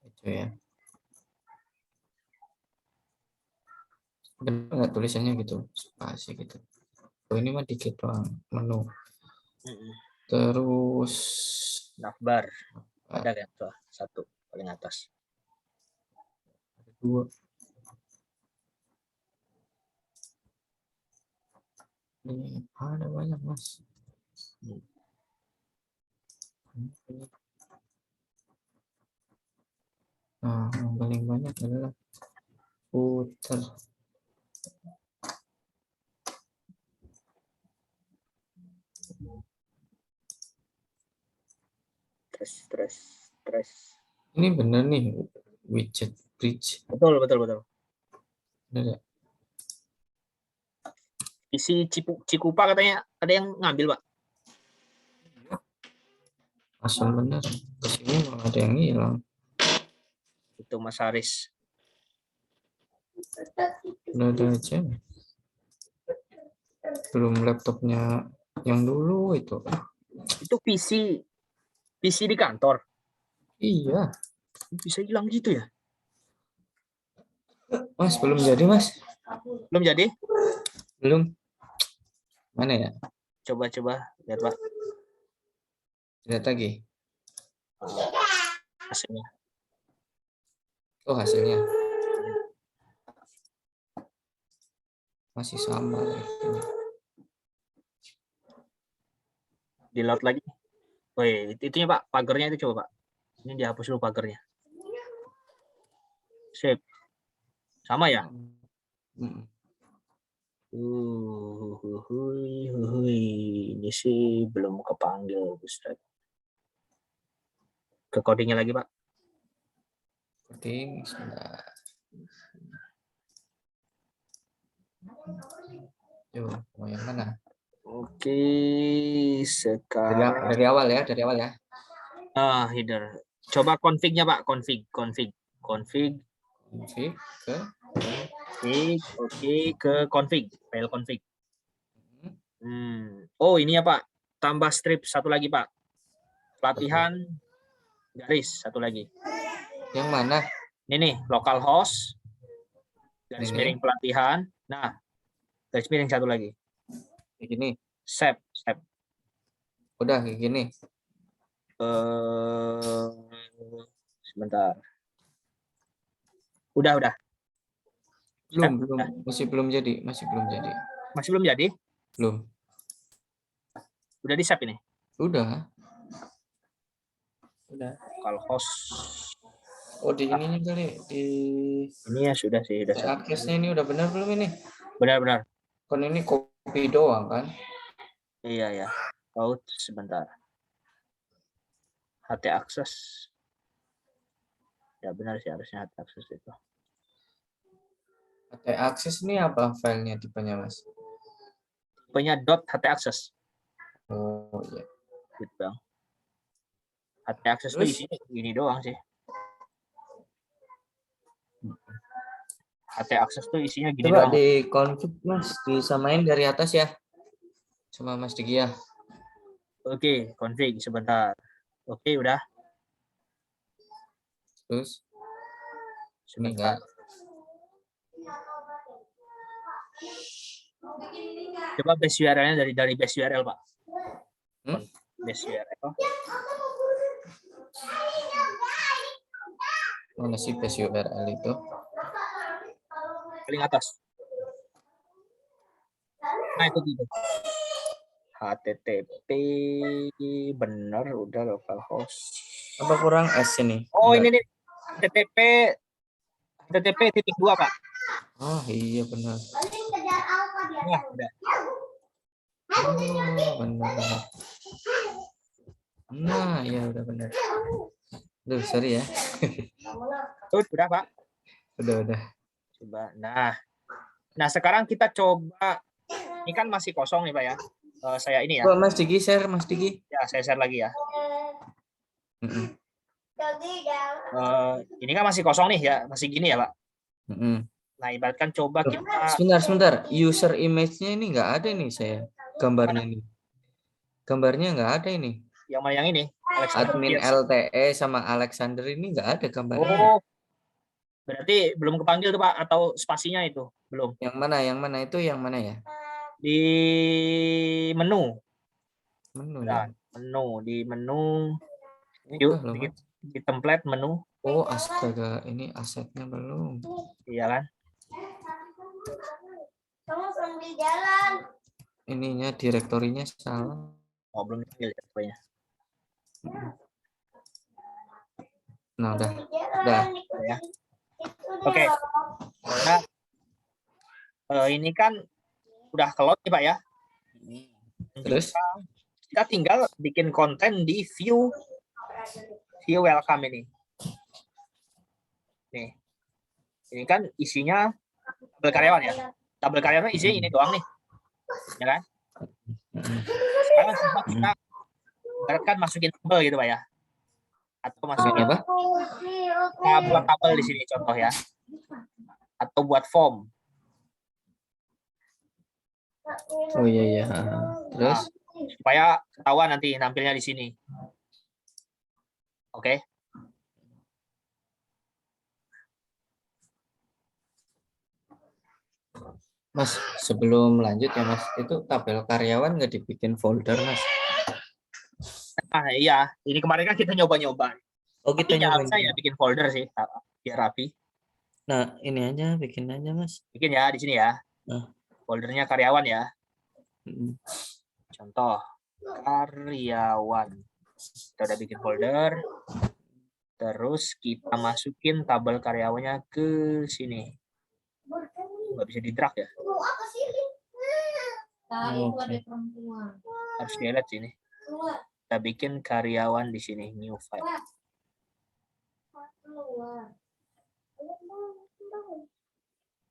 [SPEAKER 2] Echo ya. Benar nggak tulisannya gitu? Spasi gitu. Oh ini mah dikit doang menu. Terus
[SPEAKER 1] navbar. Ada kan tuh satu paling atas.
[SPEAKER 2] 2. Ini ada banyak Mas. Nah, yang paling banyak adalah footer.
[SPEAKER 1] Stress.
[SPEAKER 2] Ini benar nih widget bridge.
[SPEAKER 1] Betul.
[SPEAKER 2] Benar ya?
[SPEAKER 1] Isi Cikupa katanya ada yang ngambil Pak.
[SPEAKER 2] Asal benar. Kesini malah ada yang hilang.
[SPEAKER 1] Itu Mas Haris.
[SPEAKER 2] Udah ada aja. Belum laptopnya yang dulu itu.
[SPEAKER 1] Itu PC di kantor.
[SPEAKER 2] Iya.
[SPEAKER 1] Bisa hilang gitu ya?
[SPEAKER 2] Mas belum jadi Mas.
[SPEAKER 1] Belum jadi?
[SPEAKER 2] Belum. Mana ya?
[SPEAKER 1] Coba lihat Pak.
[SPEAKER 2] Lihat lagi.
[SPEAKER 1] Hasilnya.
[SPEAKER 2] Oh hasilnya. Masih sama.
[SPEAKER 1] Di load lagi. Woi, itunya Pak, pagernya itu coba Pak. Ini dihapus dulu pagernya. Sip. Sama ya? Ini sih belum kepanggil Ustaz. Ke codingnya lagi Pak.
[SPEAKER 2] Coding sebentar. Yuk, mau yang mana?
[SPEAKER 1] Oke,
[SPEAKER 2] Dari,
[SPEAKER 1] sekarang
[SPEAKER 2] dari awal ya, dari awal ya.
[SPEAKER 1] header. Coba config-nya Pak, config.
[SPEAKER 2] Config ke
[SPEAKER 1] Oke, ke config, file config. Oh, ini ya Pak, tambah strip satu lagi Pak. Pelatihan garis satu lagi.
[SPEAKER 2] yang mana?
[SPEAKER 1] Ini nih, localhost garis
[SPEAKER 2] Ini.
[SPEAKER 1] miring pelatihan. Nah, garis miring satu lagi.
[SPEAKER 2] Kayak gini.
[SPEAKER 1] Save.
[SPEAKER 2] Udah kayak gini.
[SPEAKER 1] Sebentar. Udah.
[SPEAKER 2] Belum,
[SPEAKER 1] Udah.
[SPEAKER 2] masih belum jadi.
[SPEAKER 1] Masih belum jadi?
[SPEAKER 2] Belum.
[SPEAKER 1] Udah di save ini?
[SPEAKER 2] Udah.
[SPEAKER 1] Localhost.
[SPEAKER 2] Oh, di ininya kali di
[SPEAKER 1] Ini ya sudah sih, udah save.
[SPEAKER 2] aksesnya ini udah benar belum ini?
[SPEAKER 1] Benar.
[SPEAKER 2] Kan ini copy doang kan?
[SPEAKER 1] Iya ya. Out sebentar. HT access. Ya benar sih, harusnya HT access itu.
[SPEAKER 2] HT access ini apa filenya tipenya Mas?
[SPEAKER 1] Tipenya .ht access.
[SPEAKER 2] Oh iya.
[SPEAKER 1] Gitu Bang. HT access itu isinya gini doang sih. HT access tuh isinya gini
[SPEAKER 2] Coba
[SPEAKER 1] doang.
[SPEAKER 2] di config Mas, disamain dari atas ya. Sama Mas Diki ya.
[SPEAKER 1] Oke, config sebentar. Oke, udah.
[SPEAKER 2] Terus
[SPEAKER 1] Sebentar. Coba base URL-nya dari base URL, Pak. Base URL.
[SPEAKER 2] Mana sih base URL itu?
[SPEAKER 1] Paling atas. Nah, itu gitu. HTTP bener udah localhost.
[SPEAKER 2] Apa kurang S ini?
[SPEAKER 1] Oh, enggak. Ini nih. HTTP titik 2, Pak.
[SPEAKER 2] Oh, iya benar.
[SPEAKER 1] Nah, udah.
[SPEAKER 2] Oh, benar. Nah, ya udah benar. Duh, sorry ya.
[SPEAKER 1] Udah, Pak.
[SPEAKER 2] Udah.
[SPEAKER 1] Coba. Nah, sekarang kita coba. Ini kan masih kosong nih, Pak ya. Saya ini ya.
[SPEAKER 2] Oh, Mas Diki share, Mas Diki.
[SPEAKER 1] Ya, saya share lagi ya. Ini kan masih kosong nih ya, masih gini ya, Pak. Nah, ibaratkan coba kita.
[SPEAKER 2] Sebentar. User image-nya ini nggak ada nih saya. Gambarnya ini. Gambarnya nggak ada ini.
[SPEAKER 1] Yang mana yang ini?
[SPEAKER 2] Admin LTE sama Alexander ini nggak ada gambarnya.
[SPEAKER 1] Oh, berarti belum kepanggil tuh Pak, atau spasinya itu belum?
[SPEAKER 2] Yang mana? Itu yang mana ya?
[SPEAKER 1] Di menu.
[SPEAKER 2] Ya.
[SPEAKER 1] Di menu. Yuk, di template menu.
[SPEAKER 2] Oh, astaga, ini asetnya belum.
[SPEAKER 1] Iya kan?
[SPEAKER 2] Ininya direktorinya salah.
[SPEAKER 1] Oh, belum dipanggil direktorinya.
[SPEAKER 2] Nah, udah.
[SPEAKER 1] Ya. Oke. Nah, ini kan udah keload nih Pak ya.
[SPEAKER 2] Terus
[SPEAKER 1] kita tinggal bikin konten di view welcome ini. Nih. Ini kan isinya tabel karyawan ya. Tabel karyawan isinya ini doang nih. Ya kan? Sekarang coba kita ibaratkan masukin tabel gitu Pak ya. Atau masukin
[SPEAKER 2] apa?
[SPEAKER 1] buat tabel di sini contoh ya. Atau buat form.
[SPEAKER 2] Oh iya. Terus
[SPEAKER 1] supaya ketahuan nanti nampilnya di sini. Oke.
[SPEAKER 2] Mas, sebelum lanjut ya Mas, itu tabel karyawan nggak dibikin folder Mas?
[SPEAKER 1] Iya, ini kemarin kan kita nyoba-nyoba.
[SPEAKER 2] Oh, kita
[SPEAKER 1] nyoba. Saya bikin folder sih, biar rapi.
[SPEAKER 2] Nah, ini aja, bikin aja Mas.
[SPEAKER 1] Bikin ya di sini ya. Foldernya karyawan ya. Contoh karyawan. Kita udah bikin folder. Terus kita masukin tabel karyawannya ke sini. Nggak bisa di drag ya? Harus di-edit sini. Kita bikin karyawan di sini, new file.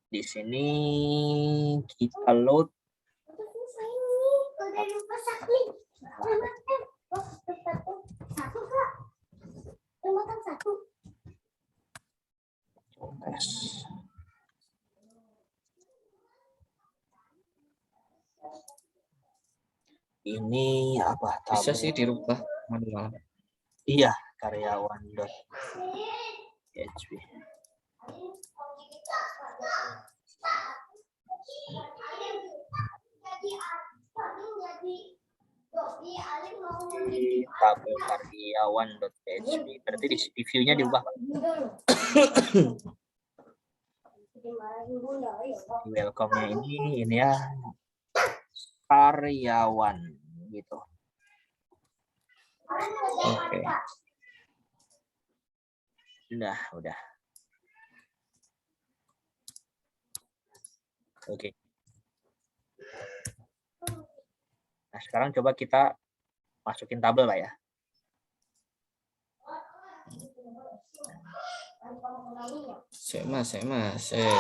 [SPEAKER 1] Di sini kita load. Tes. Ini apa?
[SPEAKER 2] Bisa
[SPEAKER 1] Tabel.
[SPEAKER 2] sih dirubah manual.
[SPEAKER 1] Iya, karyawan.php. Di tabel karyawan.php. Berarti di view-nya diubah, Pak. Di welcome-nya ini ya karyawan gitu.
[SPEAKER 2] Oke.
[SPEAKER 1] Udah. Oke. Nah, sekarang coba kita masukin tabel, Pak ya.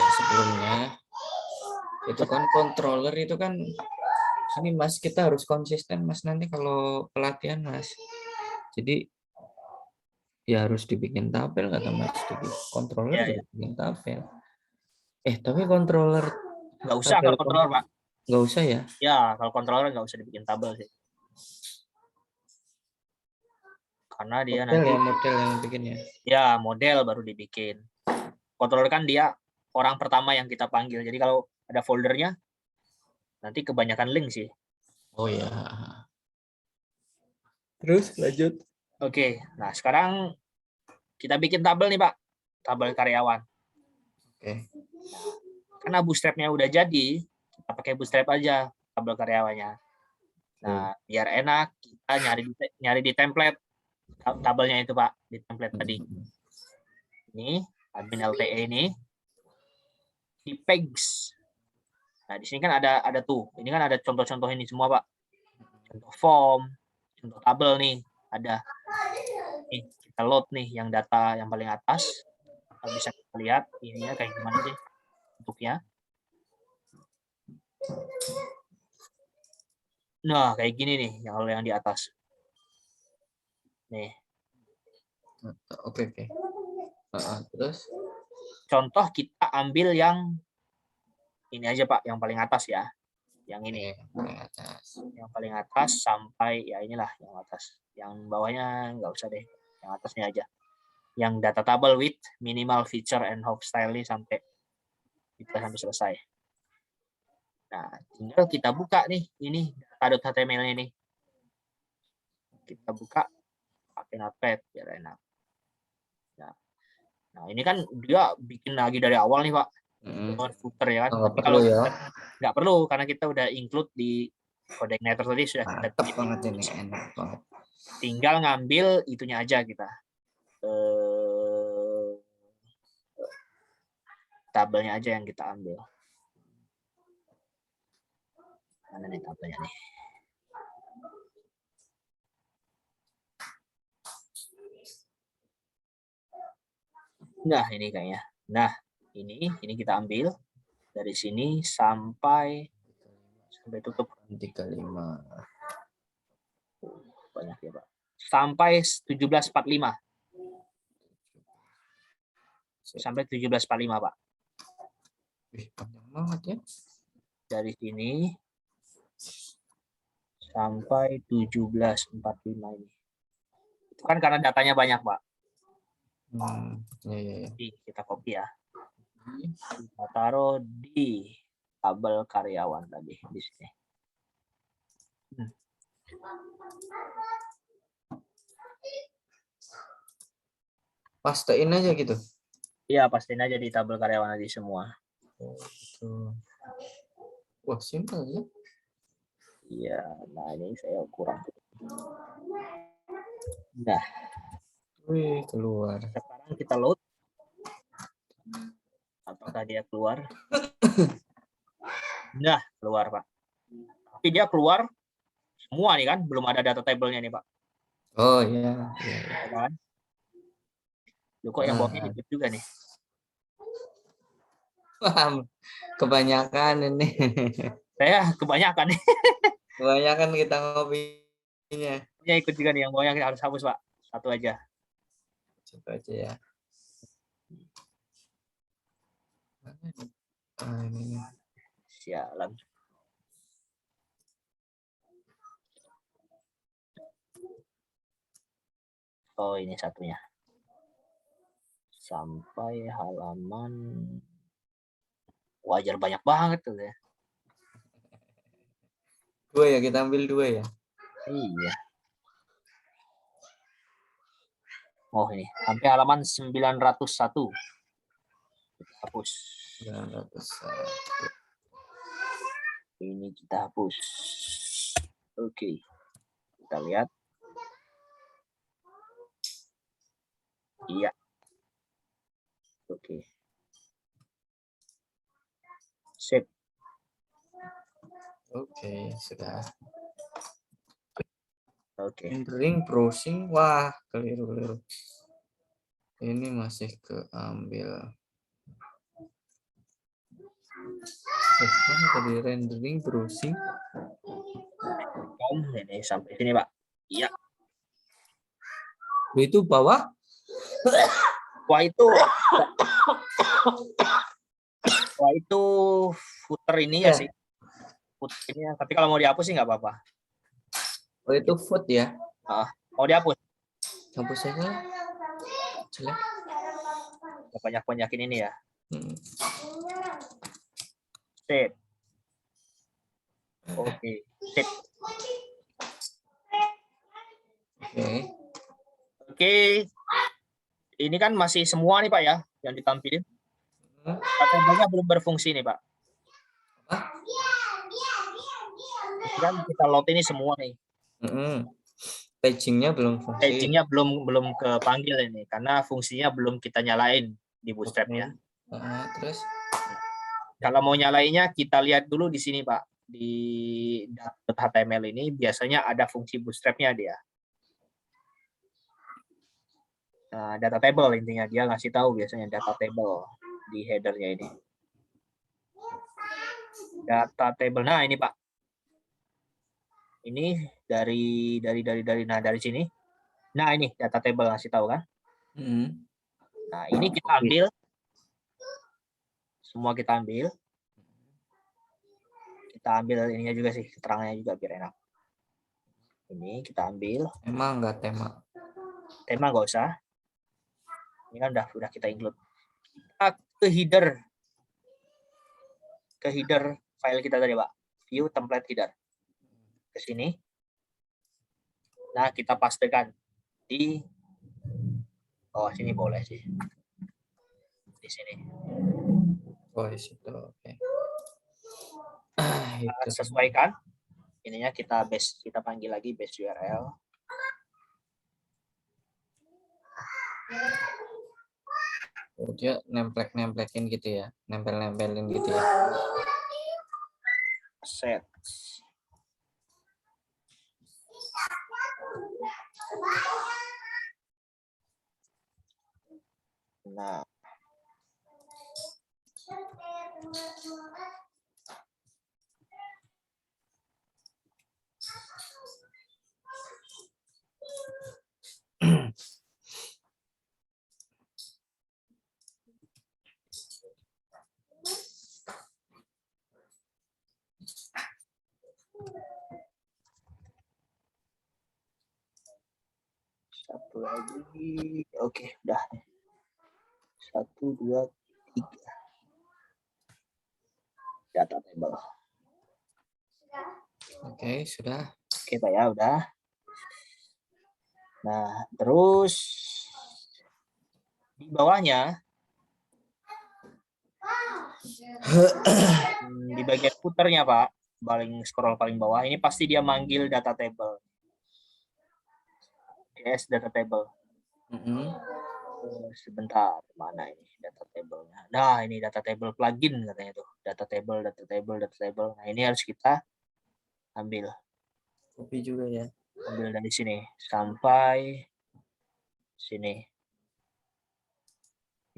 [SPEAKER 2] Sebelumnya itu kan controller itu kan ini Mas, kita harus konsisten Mas nanti kalau pelatihan Mas. Jadi ya harus dibikin tabel kata Mas. Jadi controller
[SPEAKER 1] Ya,
[SPEAKER 2] juga bikin tabel. Tapi controller
[SPEAKER 1] nggak usah kalau controller, Pak.
[SPEAKER 2] Nggak usah ya?
[SPEAKER 1] Ya, kalau controller nggak usah dibikin tabel sih. Karena dia
[SPEAKER 2] model yang bikin ya.
[SPEAKER 1] Ya, model baru dibikin. Controller kan dia orang pertama yang kita panggil. Jadi kalau ada foldernya, nanti kebanyakan link sih.
[SPEAKER 2] Oh ya. Terus lanjut.
[SPEAKER 1] Oke, nah sekarang kita bikin tabel nih, Pak. Tabel karyawan.
[SPEAKER 2] Oke.
[SPEAKER 1] Karena bootstrap-nya udah jadi, kita pakai bootstrap aja tabel karyawannya. Nah, biar enak, kita nyari di template tabelnya itu, Pak, di template tadi. Ini admin LTE ini di pegs. Nah, di sini kan ada tuh. Ini kan ada contoh-contoh ini semua, Pak. Contoh form, contoh tabel nih, ada. Nih, kita load nih yang data yang paling atas. Bisa kita lihat ininya kayak gimana sih bentuknya. Nah, kayak gini nih yang di atas. Nih.
[SPEAKER 2] Oke. Terus
[SPEAKER 1] Contoh kita ambil yang ini aja, Pak, yang paling atas ya. Yang ini. Yang paling atas sampai ya inilah yang atas. Yang bawahnya nggak usah deh. Yang atasnya aja. Yang data table with minimal feature and hope style ini sampai selesai. Nah, tinggal kita buka nih ini data.html ini. Kita buka pakai Notepad biar enak. Nah, ini kan dia bikin lagi dari awal nih, Pak. Footer ya kan.
[SPEAKER 2] Nggak perlu ya.
[SPEAKER 1] Nggak perlu karena kita udah include di Codeigniter tadi sudah kita
[SPEAKER 2] banget ini, enak banget.
[SPEAKER 1] Tinggal ngambil itunya aja kita. Tabelnya aja yang kita ambil. Mana nih tabelnya nih? Nah, ini kayaknya. Nah, ini kita ambil dari sini sampai tutup
[SPEAKER 2] 35.
[SPEAKER 1] Banyak ya, Pak. Sampai 1745. Sampai 1745, Pak.
[SPEAKER 2] Panjang banget ya.
[SPEAKER 1] Dari sini sampai 1745 ini. Itu kan karena datanya banyak, Pak.
[SPEAKER 2] Ya.
[SPEAKER 1] Kita copy ya. Kita taruh di tabel karyawan tadi di sini.
[SPEAKER 2] Pastein aja gitu.
[SPEAKER 1] Iya, pastiin aja di tabel karyawan tadi semua.
[SPEAKER 2] Wah, simpel ya.
[SPEAKER 1] Iya, nah ini saya kurang. Nah,
[SPEAKER 2] keluar.
[SPEAKER 1] Sekarang kita load. Apakah dia keluar? Nah, keluar, Pak. Tapi dia keluar semua nih kan, belum ada data table-nya nih, Pak.
[SPEAKER 2] Oh iya.
[SPEAKER 1] Kan? Loh, kok yang bawahnya dikit juga nih?
[SPEAKER 2] Wah, kebanyakan ini.
[SPEAKER 1] Saya kebanyakan nih.
[SPEAKER 2] Kebanyakan kita ngopinya.
[SPEAKER 1] Ya ikut juga nih yang bawahnya kita harus hapus, Pak. Satu aja.
[SPEAKER 2] Coba aja ya. Ah, ini.
[SPEAKER 1] Sialan. Oh, ini satunya. Sampai halaman wajar banyak banget tuh ya.
[SPEAKER 2] 2 ya, kita ambil 2 ya.
[SPEAKER 1] Iya. Oh, ini sampai halaman 901. Kita hapus.
[SPEAKER 2] 901.
[SPEAKER 1] Ini kita hapus. Oke. Kita lihat. Iya. Oke. Sip.
[SPEAKER 2] Oke, sudah.
[SPEAKER 1] Oke.
[SPEAKER 2] Ring browsing, wah keliru. Ini masih keambil. Mana tadi rendering browsing?
[SPEAKER 1] Ini sampai sini, Pak. Iya.
[SPEAKER 2] Itu bawah?
[SPEAKER 1] Wah itu footer ini ya
[SPEAKER 2] Ya.
[SPEAKER 1] sih. Footer ini ya. Tapi kalau mau dihapus sih nggak apa-apa.
[SPEAKER 2] Oh itu foot ya?
[SPEAKER 1] Mau dihapus?
[SPEAKER 2] Hapus saja. Jelek.
[SPEAKER 1] Banyak-banyakin ini ya. Sip. Oke. Sip. Oke. Ini kan masih semua nih Pak ya yang ditampilin. Tabelnya belum berfungsi nih Pak. Kan kita load ini semua nih.
[SPEAKER 2] Pagingnya belum fungsi.
[SPEAKER 1] Pagingnya belum kepanggil ini karena fungsinya belum kita nyalain di Bootstrap-nya.
[SPEAKER 2] Terus?
[SPEAKER 1] Kalau mau nyalainnya kita lihat dulu di sini Pak. Di .html ini biasanya ada fungsi Bootstrap-nya dia. Nah, data table intinya dia ngasih tahu biasanya data table di header-nya ini. Data table. Nah, ini Pak. Ini dari sini. Nah, ini data table ngasih tahu kan? Nah, ini kita ambil. Semua kita ambil. Kita ambil ininya juga sih, keterangannya juga biar enak. Ini kita ambil.
[SPEAKER 2] Emang enggak tema?
[SPEAKER 1] Tema nggak usah. Ini kan udah kita include. Kita ke header file kita tadi Pak. View template header. Ke sini. Nah, kita pastekan di sini boleh sih. Di sini.
[SPEAKER 2] Oh, di situ. Oke.
[SPEAKER 1] Kita sesuaikan. Ininya kita panggil lagi base URL.
[SPEAKER 2] Oh, dia nemplekin gitu ya. Nempelin gitu ya.
[SPEAKER 1] Set. Nah. Satu lagi. Oke, udah. 1, 2, 3. Data table.
[SPEAKER 2] Oke, sudah.
[SPEAKER 1] Oke, Pak ya, udah. Nah, terus di bawahnya di bagian footernya, Pak, scroll paling bawah, ini pasti dia manggil data table. DS data table. Sebentar, mana ini data table-nya? Nah, ini data table plugin katanya tuh. Data table. Nah, ini harus kita ambil.
[SPEAKER 2] Copy juga ya.
[SPEAKER 1] Ambil dari sini sampai sini.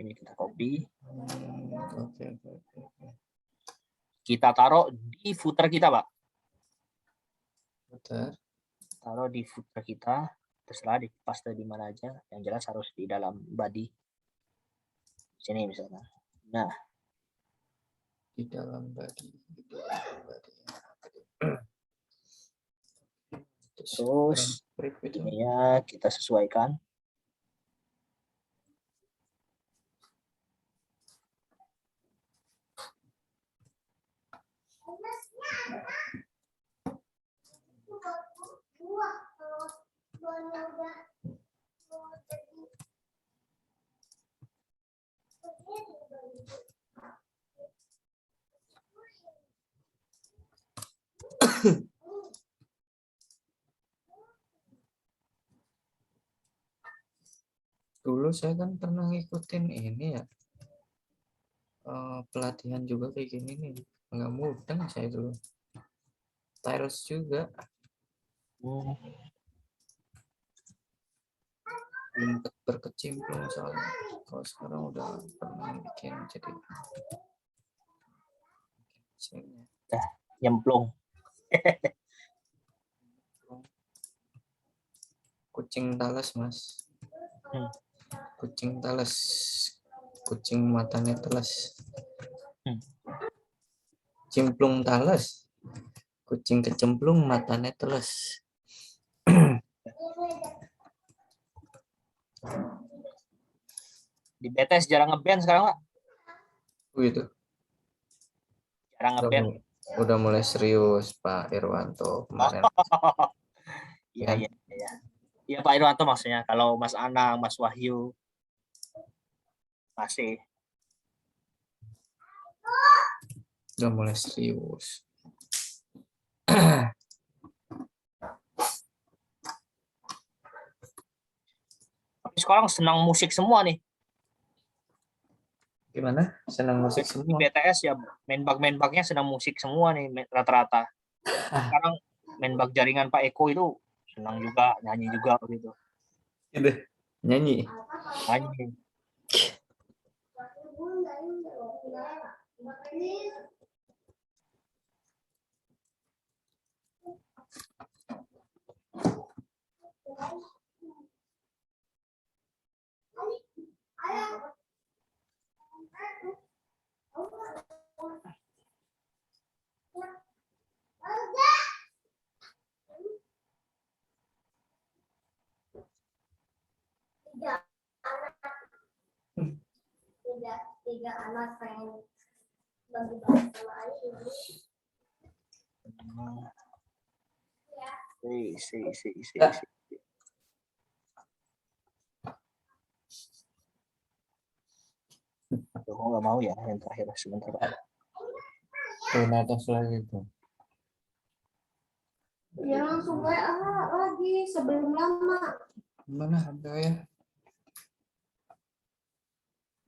[SPEAKER 1] Ini kita copy.
[SPEAKER 2] Oke.
[SPEAKER 1] Kita taruh di footer kita, Pak.
[SPEAKER 2] Bentar.
[SPEAKER 1] Taruh di footer kita. Terserah di paste di mana aja. Yang jelas harus di dalam body. Sini misalnya. Nah,
[SPEAKER 2] Di dalam body.
[SPEAKER 1] terus
[SPEAKER 2] itu.
[SPEAKER 1] ininya kita sesuaikan.
[SPEAKER 2] Dulu saya kan pernah ngikutin ini ya, pelatihan juga kayak gini nih, nggak mudah saya dulu. Tiles juga berkecimpung soalnya. Kalau sekarang udah pernah bikin jadi
[SPEAKER 1] Nyemplung.
[SPEAKER 2] kucing talas, Mas.
[SPEAKER 1] Hmm.
[SPEAKER 2] Kucing talas, kucing matanya telas. Cimplung talas, kucing kecemplung matanya telas.
[SPEAKER 1] Di BTS jarang ngeband sekarang, Pak.
[SPEAKER 2] Gitu.
[SPEAKER 1] Jarang ngeband.
[SPEAKER 2] Udah mulai serius Pak Irwanto kemarin.
[SPEAKER 1] Iya. Iya Pak Irwanto maksudnya. Kalau Mas Anang, Mas Wahyu masih.
[SPEAKER 2] Udah mulai serius.
[SPEAKER 1] Tapi sekarang senang musik semua nih.
[SPEAKER 2] Gimana? Senang musik
[SPEAKER 1] Di
[SPEAKER 2] semua?
[SPEAKER 1] BTS ya main-bag-nya senang musik semua nih rata-rata. Sekarang main-bag jaringan Pak Eko itu senang juga, nyanyi juga begitu.
[SPEAKER 2] Gitu. Nyanyi.
[SPEAKER 1] Nyanyi.
[SPEAKER 3] Tiga anak pengen bagi-bagi sama ayah.
[SPEAKER 1] Aduh, nggak mau ya yang terakhir sebentar Pak.
[SPEAKER 2] Atas lagi tuh.
[SPEAKER 3] Ya langsung WA lagi sebelum lama.
[SPEAKER 2] Mana ada ya?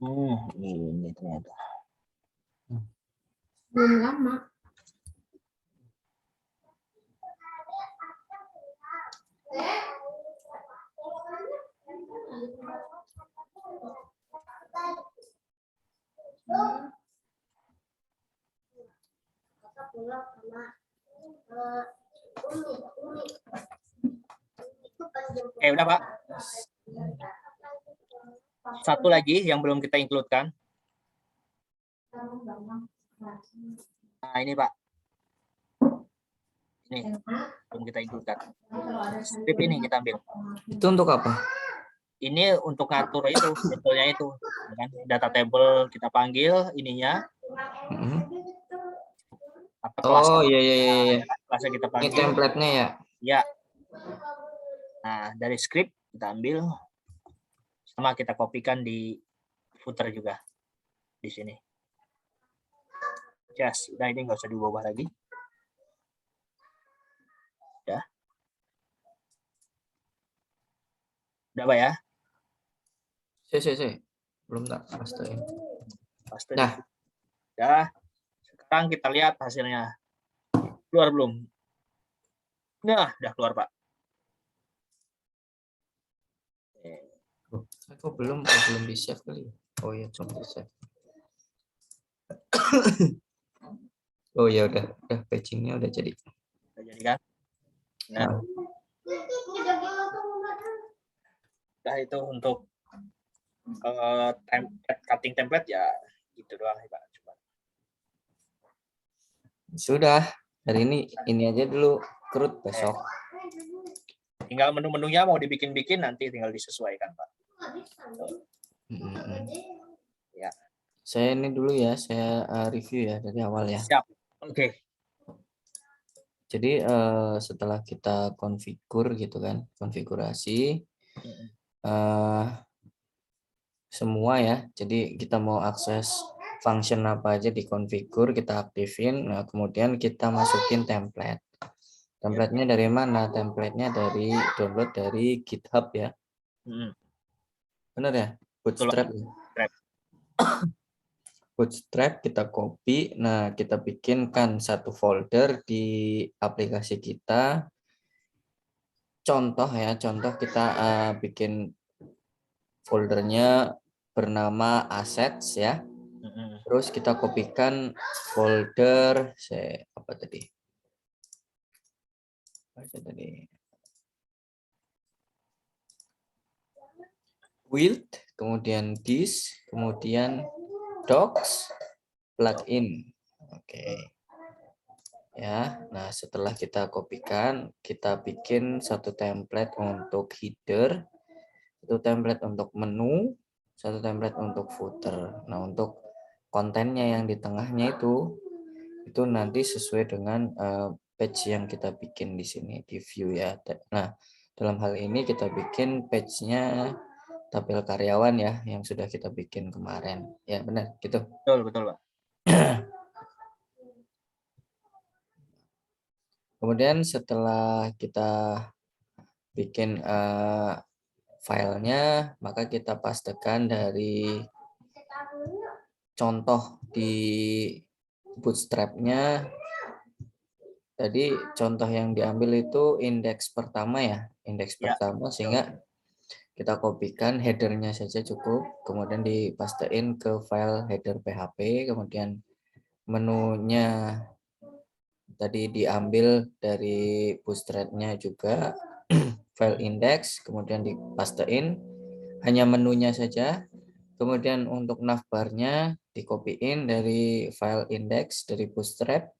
[SPEAKER 1] Ini ternyata.
[SPEAKER 3] Belum lama. Pulang sama
[SPEAKER 1] Udah Pak. Satu lagi yang belum kita include-kan. Nah ini Pak. Ini belum kita include-kan. Strip ini kita ambil.
[SPEAKER 2] Itu untuk apa?
[SPEAKER 1] Ini untuk ngatur itu, betulnya itu. Data table kita panggil ininya. Apa kelasnya?
[SPEAKER 2] Oh iya.
[SPEAKER 1] Kelasnya kita panggil.
[SPEAKER 2] Ini template-nya ya?
[SPEAKER 1] Ya. Nah, dari script kita ambil. Sama kita kopikan di footer juga. Di sini. Just, udah ini nggak usah diubah lagi. Udah Pak ya?
[SPEAKER 2] Si. Belum tak pastein.
[SPEAKER 1] Nah. Udah. Sekarang kita lihat hasilnya. Keluar belum? Nah, udah keluar Pak.
[SPEAKER 2] Aku belum di save kali. Oh iya, contoh saya. Oh ya udah patchingnya udah jadi.
[SPEAKER 1] Udah jadi kan? Nah,
[SPEAKER 2] Nah,
[SPEAKER 1] udah itu untuk cutting template ya gitu doang sih, Pak. Coba.
[SPEAKER 2] sudah. Hari ini aja dulu, Krut besok.
[SPEAKER 1] Tinggal menu-menunya mau dibikin-bikin nanti tinggal disesuaikan, Pak.
[SPEAKER 2] Mm-mm.
[SPEAKER 1] Ya.
[SPEAKER 2] Saya ini dulu ya, saya review ya dari awal ya.
[SPEAKER 1] Siap. Oke.
[SPEAKER 2] Jadi setelah kita konfigur gitu kan, konfigurasi semua ya. Jadi kita mau akses function apa aja di konfigur, kita aktifin. Nah, kemudian kita masukin template. Template-nya dari mana? Template-nya dari download dari GitHub ya. Benar ya? Bootstrap. Bootstrap kita copy. Nah, kita bikinkan satu folder di aplikasi kita. Contoh ya, contoh kita bikin foldernya bernama assets ya. Terus kita kopikan folder apa tadi? Build, kemudian this, kemudian docs, plugin. Oke. Ya, nah setelah kita kopikan, kita bikin satu template untuk header, satu template untuk menu, satu template untuk footer. Nah, untuk kontennya yang di tengahnya itu nanti sesuai dengan page yang kita bikin di sini di view ya. Nah, dalam hal ini kita bikin page-nya tabel karyawan ya yang sudah kita bikin kemarin. Ya, benar gitu.
[SPEAKER 1] Betul, Pak.
[SPEAKER 2] Kemudian setelah kita bikin filenya, maka kita pastekan dari contoh di bootstrap-nya. Tadi contoh yang diambil itu indeks pertama ya, indeks pertama, sehingga kita kopikan headernya saja cukup, kemudian dipastein ke file header PHP, kemudian menunya tadi diambil dari bootstrap-nya juga, file index, kemudian dipastein hanya menunya saja. Kemudian untuk navbarnya dikopiin dari file index dari bootstrap,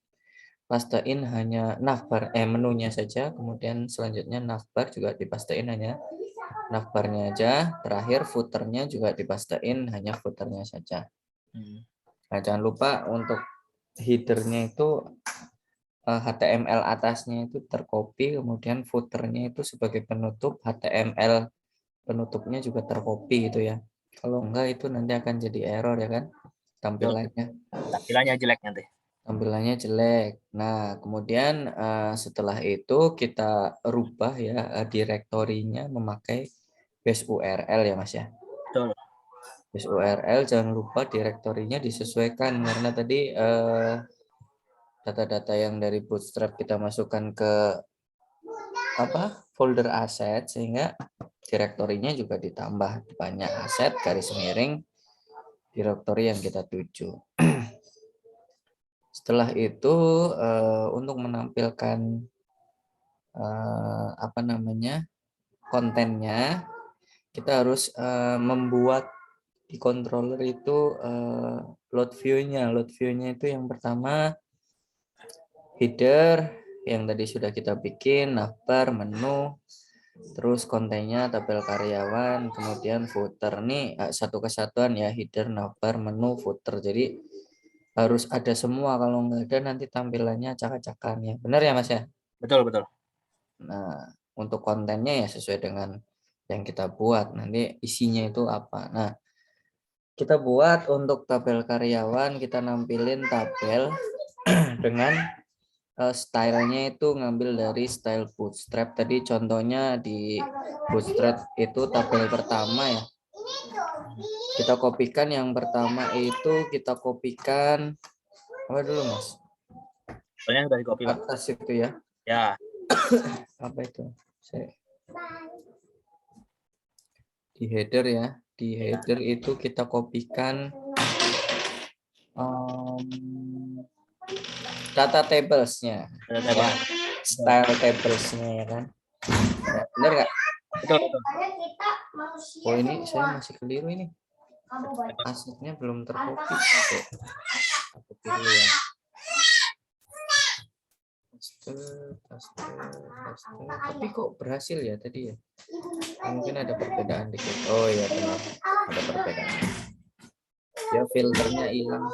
[SPEAKER 2] pastein hanya navbar menunya saja, kemudian selanjutnya navbar juga dipastein hanya navbarnya aja, terakhir footernya juga dipastein hanya footernya saja. Nah, jangan lupa untuk headernya itu HTML atasnya itu tercopy, kemudian footernya itu sebagai penutup, HTML penutupnya juga tercopy gitu ya. Kalau enggak itu nanti akan jadi error ya kan, tampilannya.
[SPEAKER 1] Tampilannya jelek nanti.
[SPEAKER 2] Tampilannya jelek. Nah, kemudian setelah itu kita rubah ya direktorinya memakai base URL ya Mas ya.
[SPEAKER 1] Betul.
[SPEAKER 2] Base URL jangan lupa direktorinya disesuaikan karena tadi data-data yang dari Bootstrap kita masukkan ke folder aset, sehingga direktorinya juga ditambah banyak aset garis miring direktori yang kita tuju. Setelah itu untuk menampilkan kontennya, kita harus membuat di controller itu load view-nya. Load view-nya itu yang pertama header yang tadi sudah kita bikin, navbar, menu, terus kontennya tabel karyawan, kemudian footer. Nih satu kesatuan ya, header, navbar, menu, footer. Jadi harus ada semua, kalau nggak ada nanti tampilannya acak-acakan ya. Benar ya Mas ya?
[SPEAKER 1] Betul.
[SPEAKER 2] Nah, untuk kontennya ya sesuai dengan yang kita buat. Nanti isinya itu apa. Nah, kita buat untuk tabel karyawan, kita nampilin tabel dengan stylenya itu ngambil dari style Bootstrap. Tadi contohnya di Bootstrap itu tabel pertama ya. Kita kopikan yang pertama itu, kita kopikan apa dulu Mas?
[SPEAKER 1] Soalnya sudah di copy, Pak.
[SPEAKER 2] Atas itu ya.
[SPEAKER 1] Ya.
[SPEAKER 2] Apa itu? Di header ya. di header itu kita kopikan data tables-nya,
[SPEAKER 1] Ada table.
[SPEAKER 2] style tables-nya ya kan. Ya, benar nggak?
[SPEAKER 1] Betul, betul.
[SPEAKER 3] Makanya kita manusia
[SPEAKER 2] Oh ini
[SPEAKER 3] semua.
[SPEAKER 2] saya masih keliru ini.
[SPEAKER 3] Kamu baca.
[SPEAKER 2] Asetnya belum terkopi. Oke. Aku pilih ya. Paste. Tapi kok berhasil ya tadi ya? Mungkin ada perbedaan dikit. Oh iya benar. Ada perbedaan. Ya filternya hilang.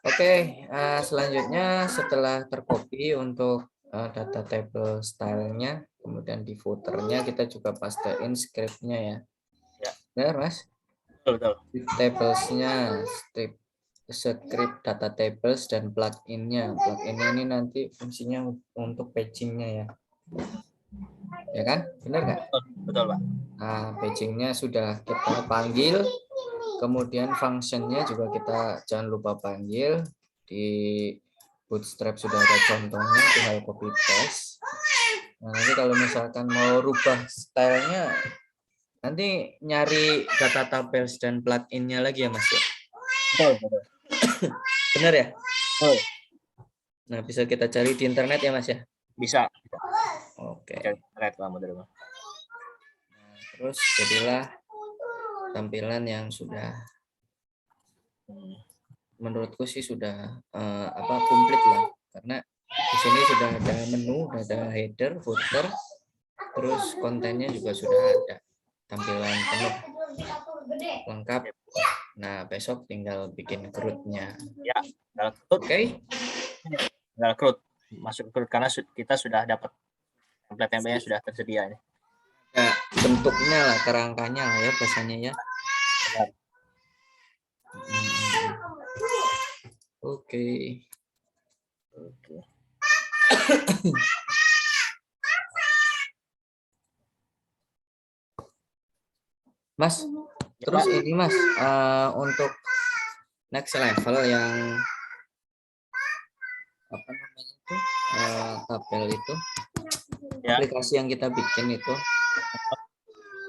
[SPEAKER 2] Oke, selanjutnya setelah tercopy untuk data table stylenya, kemudian di footernya kita juga pastein scriptnya ya.
[SPEAKER 1] Ya.
[SPEAKER 2] Benar mas?
[SPEAKER 1] Betul, betul.
[SPEAKER 2] Di tablesnya, script data tables dan pluginnya. Plugin ini nanti fungsinya untuk pagingnya ya. Ya kan? Benar nggak?
[SPEAKER 1] Betul, betul, Pak.
[SPEAKER 2] Nah, pagingnya sudah kita panggil. Kemudian functionnya juga kita jangan lupa panggil. Di Bootstrap sudah ada contohnya, tinggal copy paste. Nah, nanti kalau misalkan mau rubah stylenya, nanti nyari data tables dan pluginnya lagi ya mas ya.
[SPEAKER 1] Betul, betul.
[SPEAKER 2] Benar ya?
[SPEAKER 1] Betul.
[SPEAKER 2] Nah bisa kita cari di internet ya mas ya.
[SPEAKER 1] Bisa.
[SPEAKER 2] Oke.
[SPEAKER 1] Internet kamu dari mana?
[SPEAKER 2] Nah, terus jadilah tampilan yang sudah menurutku sih sudah komplit lah, karena di sini sudah ada menu, ada header, footer, terus kontennya juga sudah ada, tampilan penuh lengkap. Nah besok tinggal bikin CRUD-nya.
[SPEAKER 1] Ya, tinggal CRUD.
[SPEAKER 2] Oke.
[SPEAKER 1] Tinggal CRUD. Masuk CRUD karena kita sudah dapat template-template-nya sudah tersedia ini.
[SPEAKER 2] Ya, bentuknya lah, kerangkanya lah ya bahasanya ya.
[SPEAKER 1] Benar.
[SPEAKER 2] Oke. Mas, terus ini mas, untuk next level yang apa namanya itu tabel itu,
[SPEAKER 1] Ya.
[SPEAKER 2] aplikasi yang kita bikin itu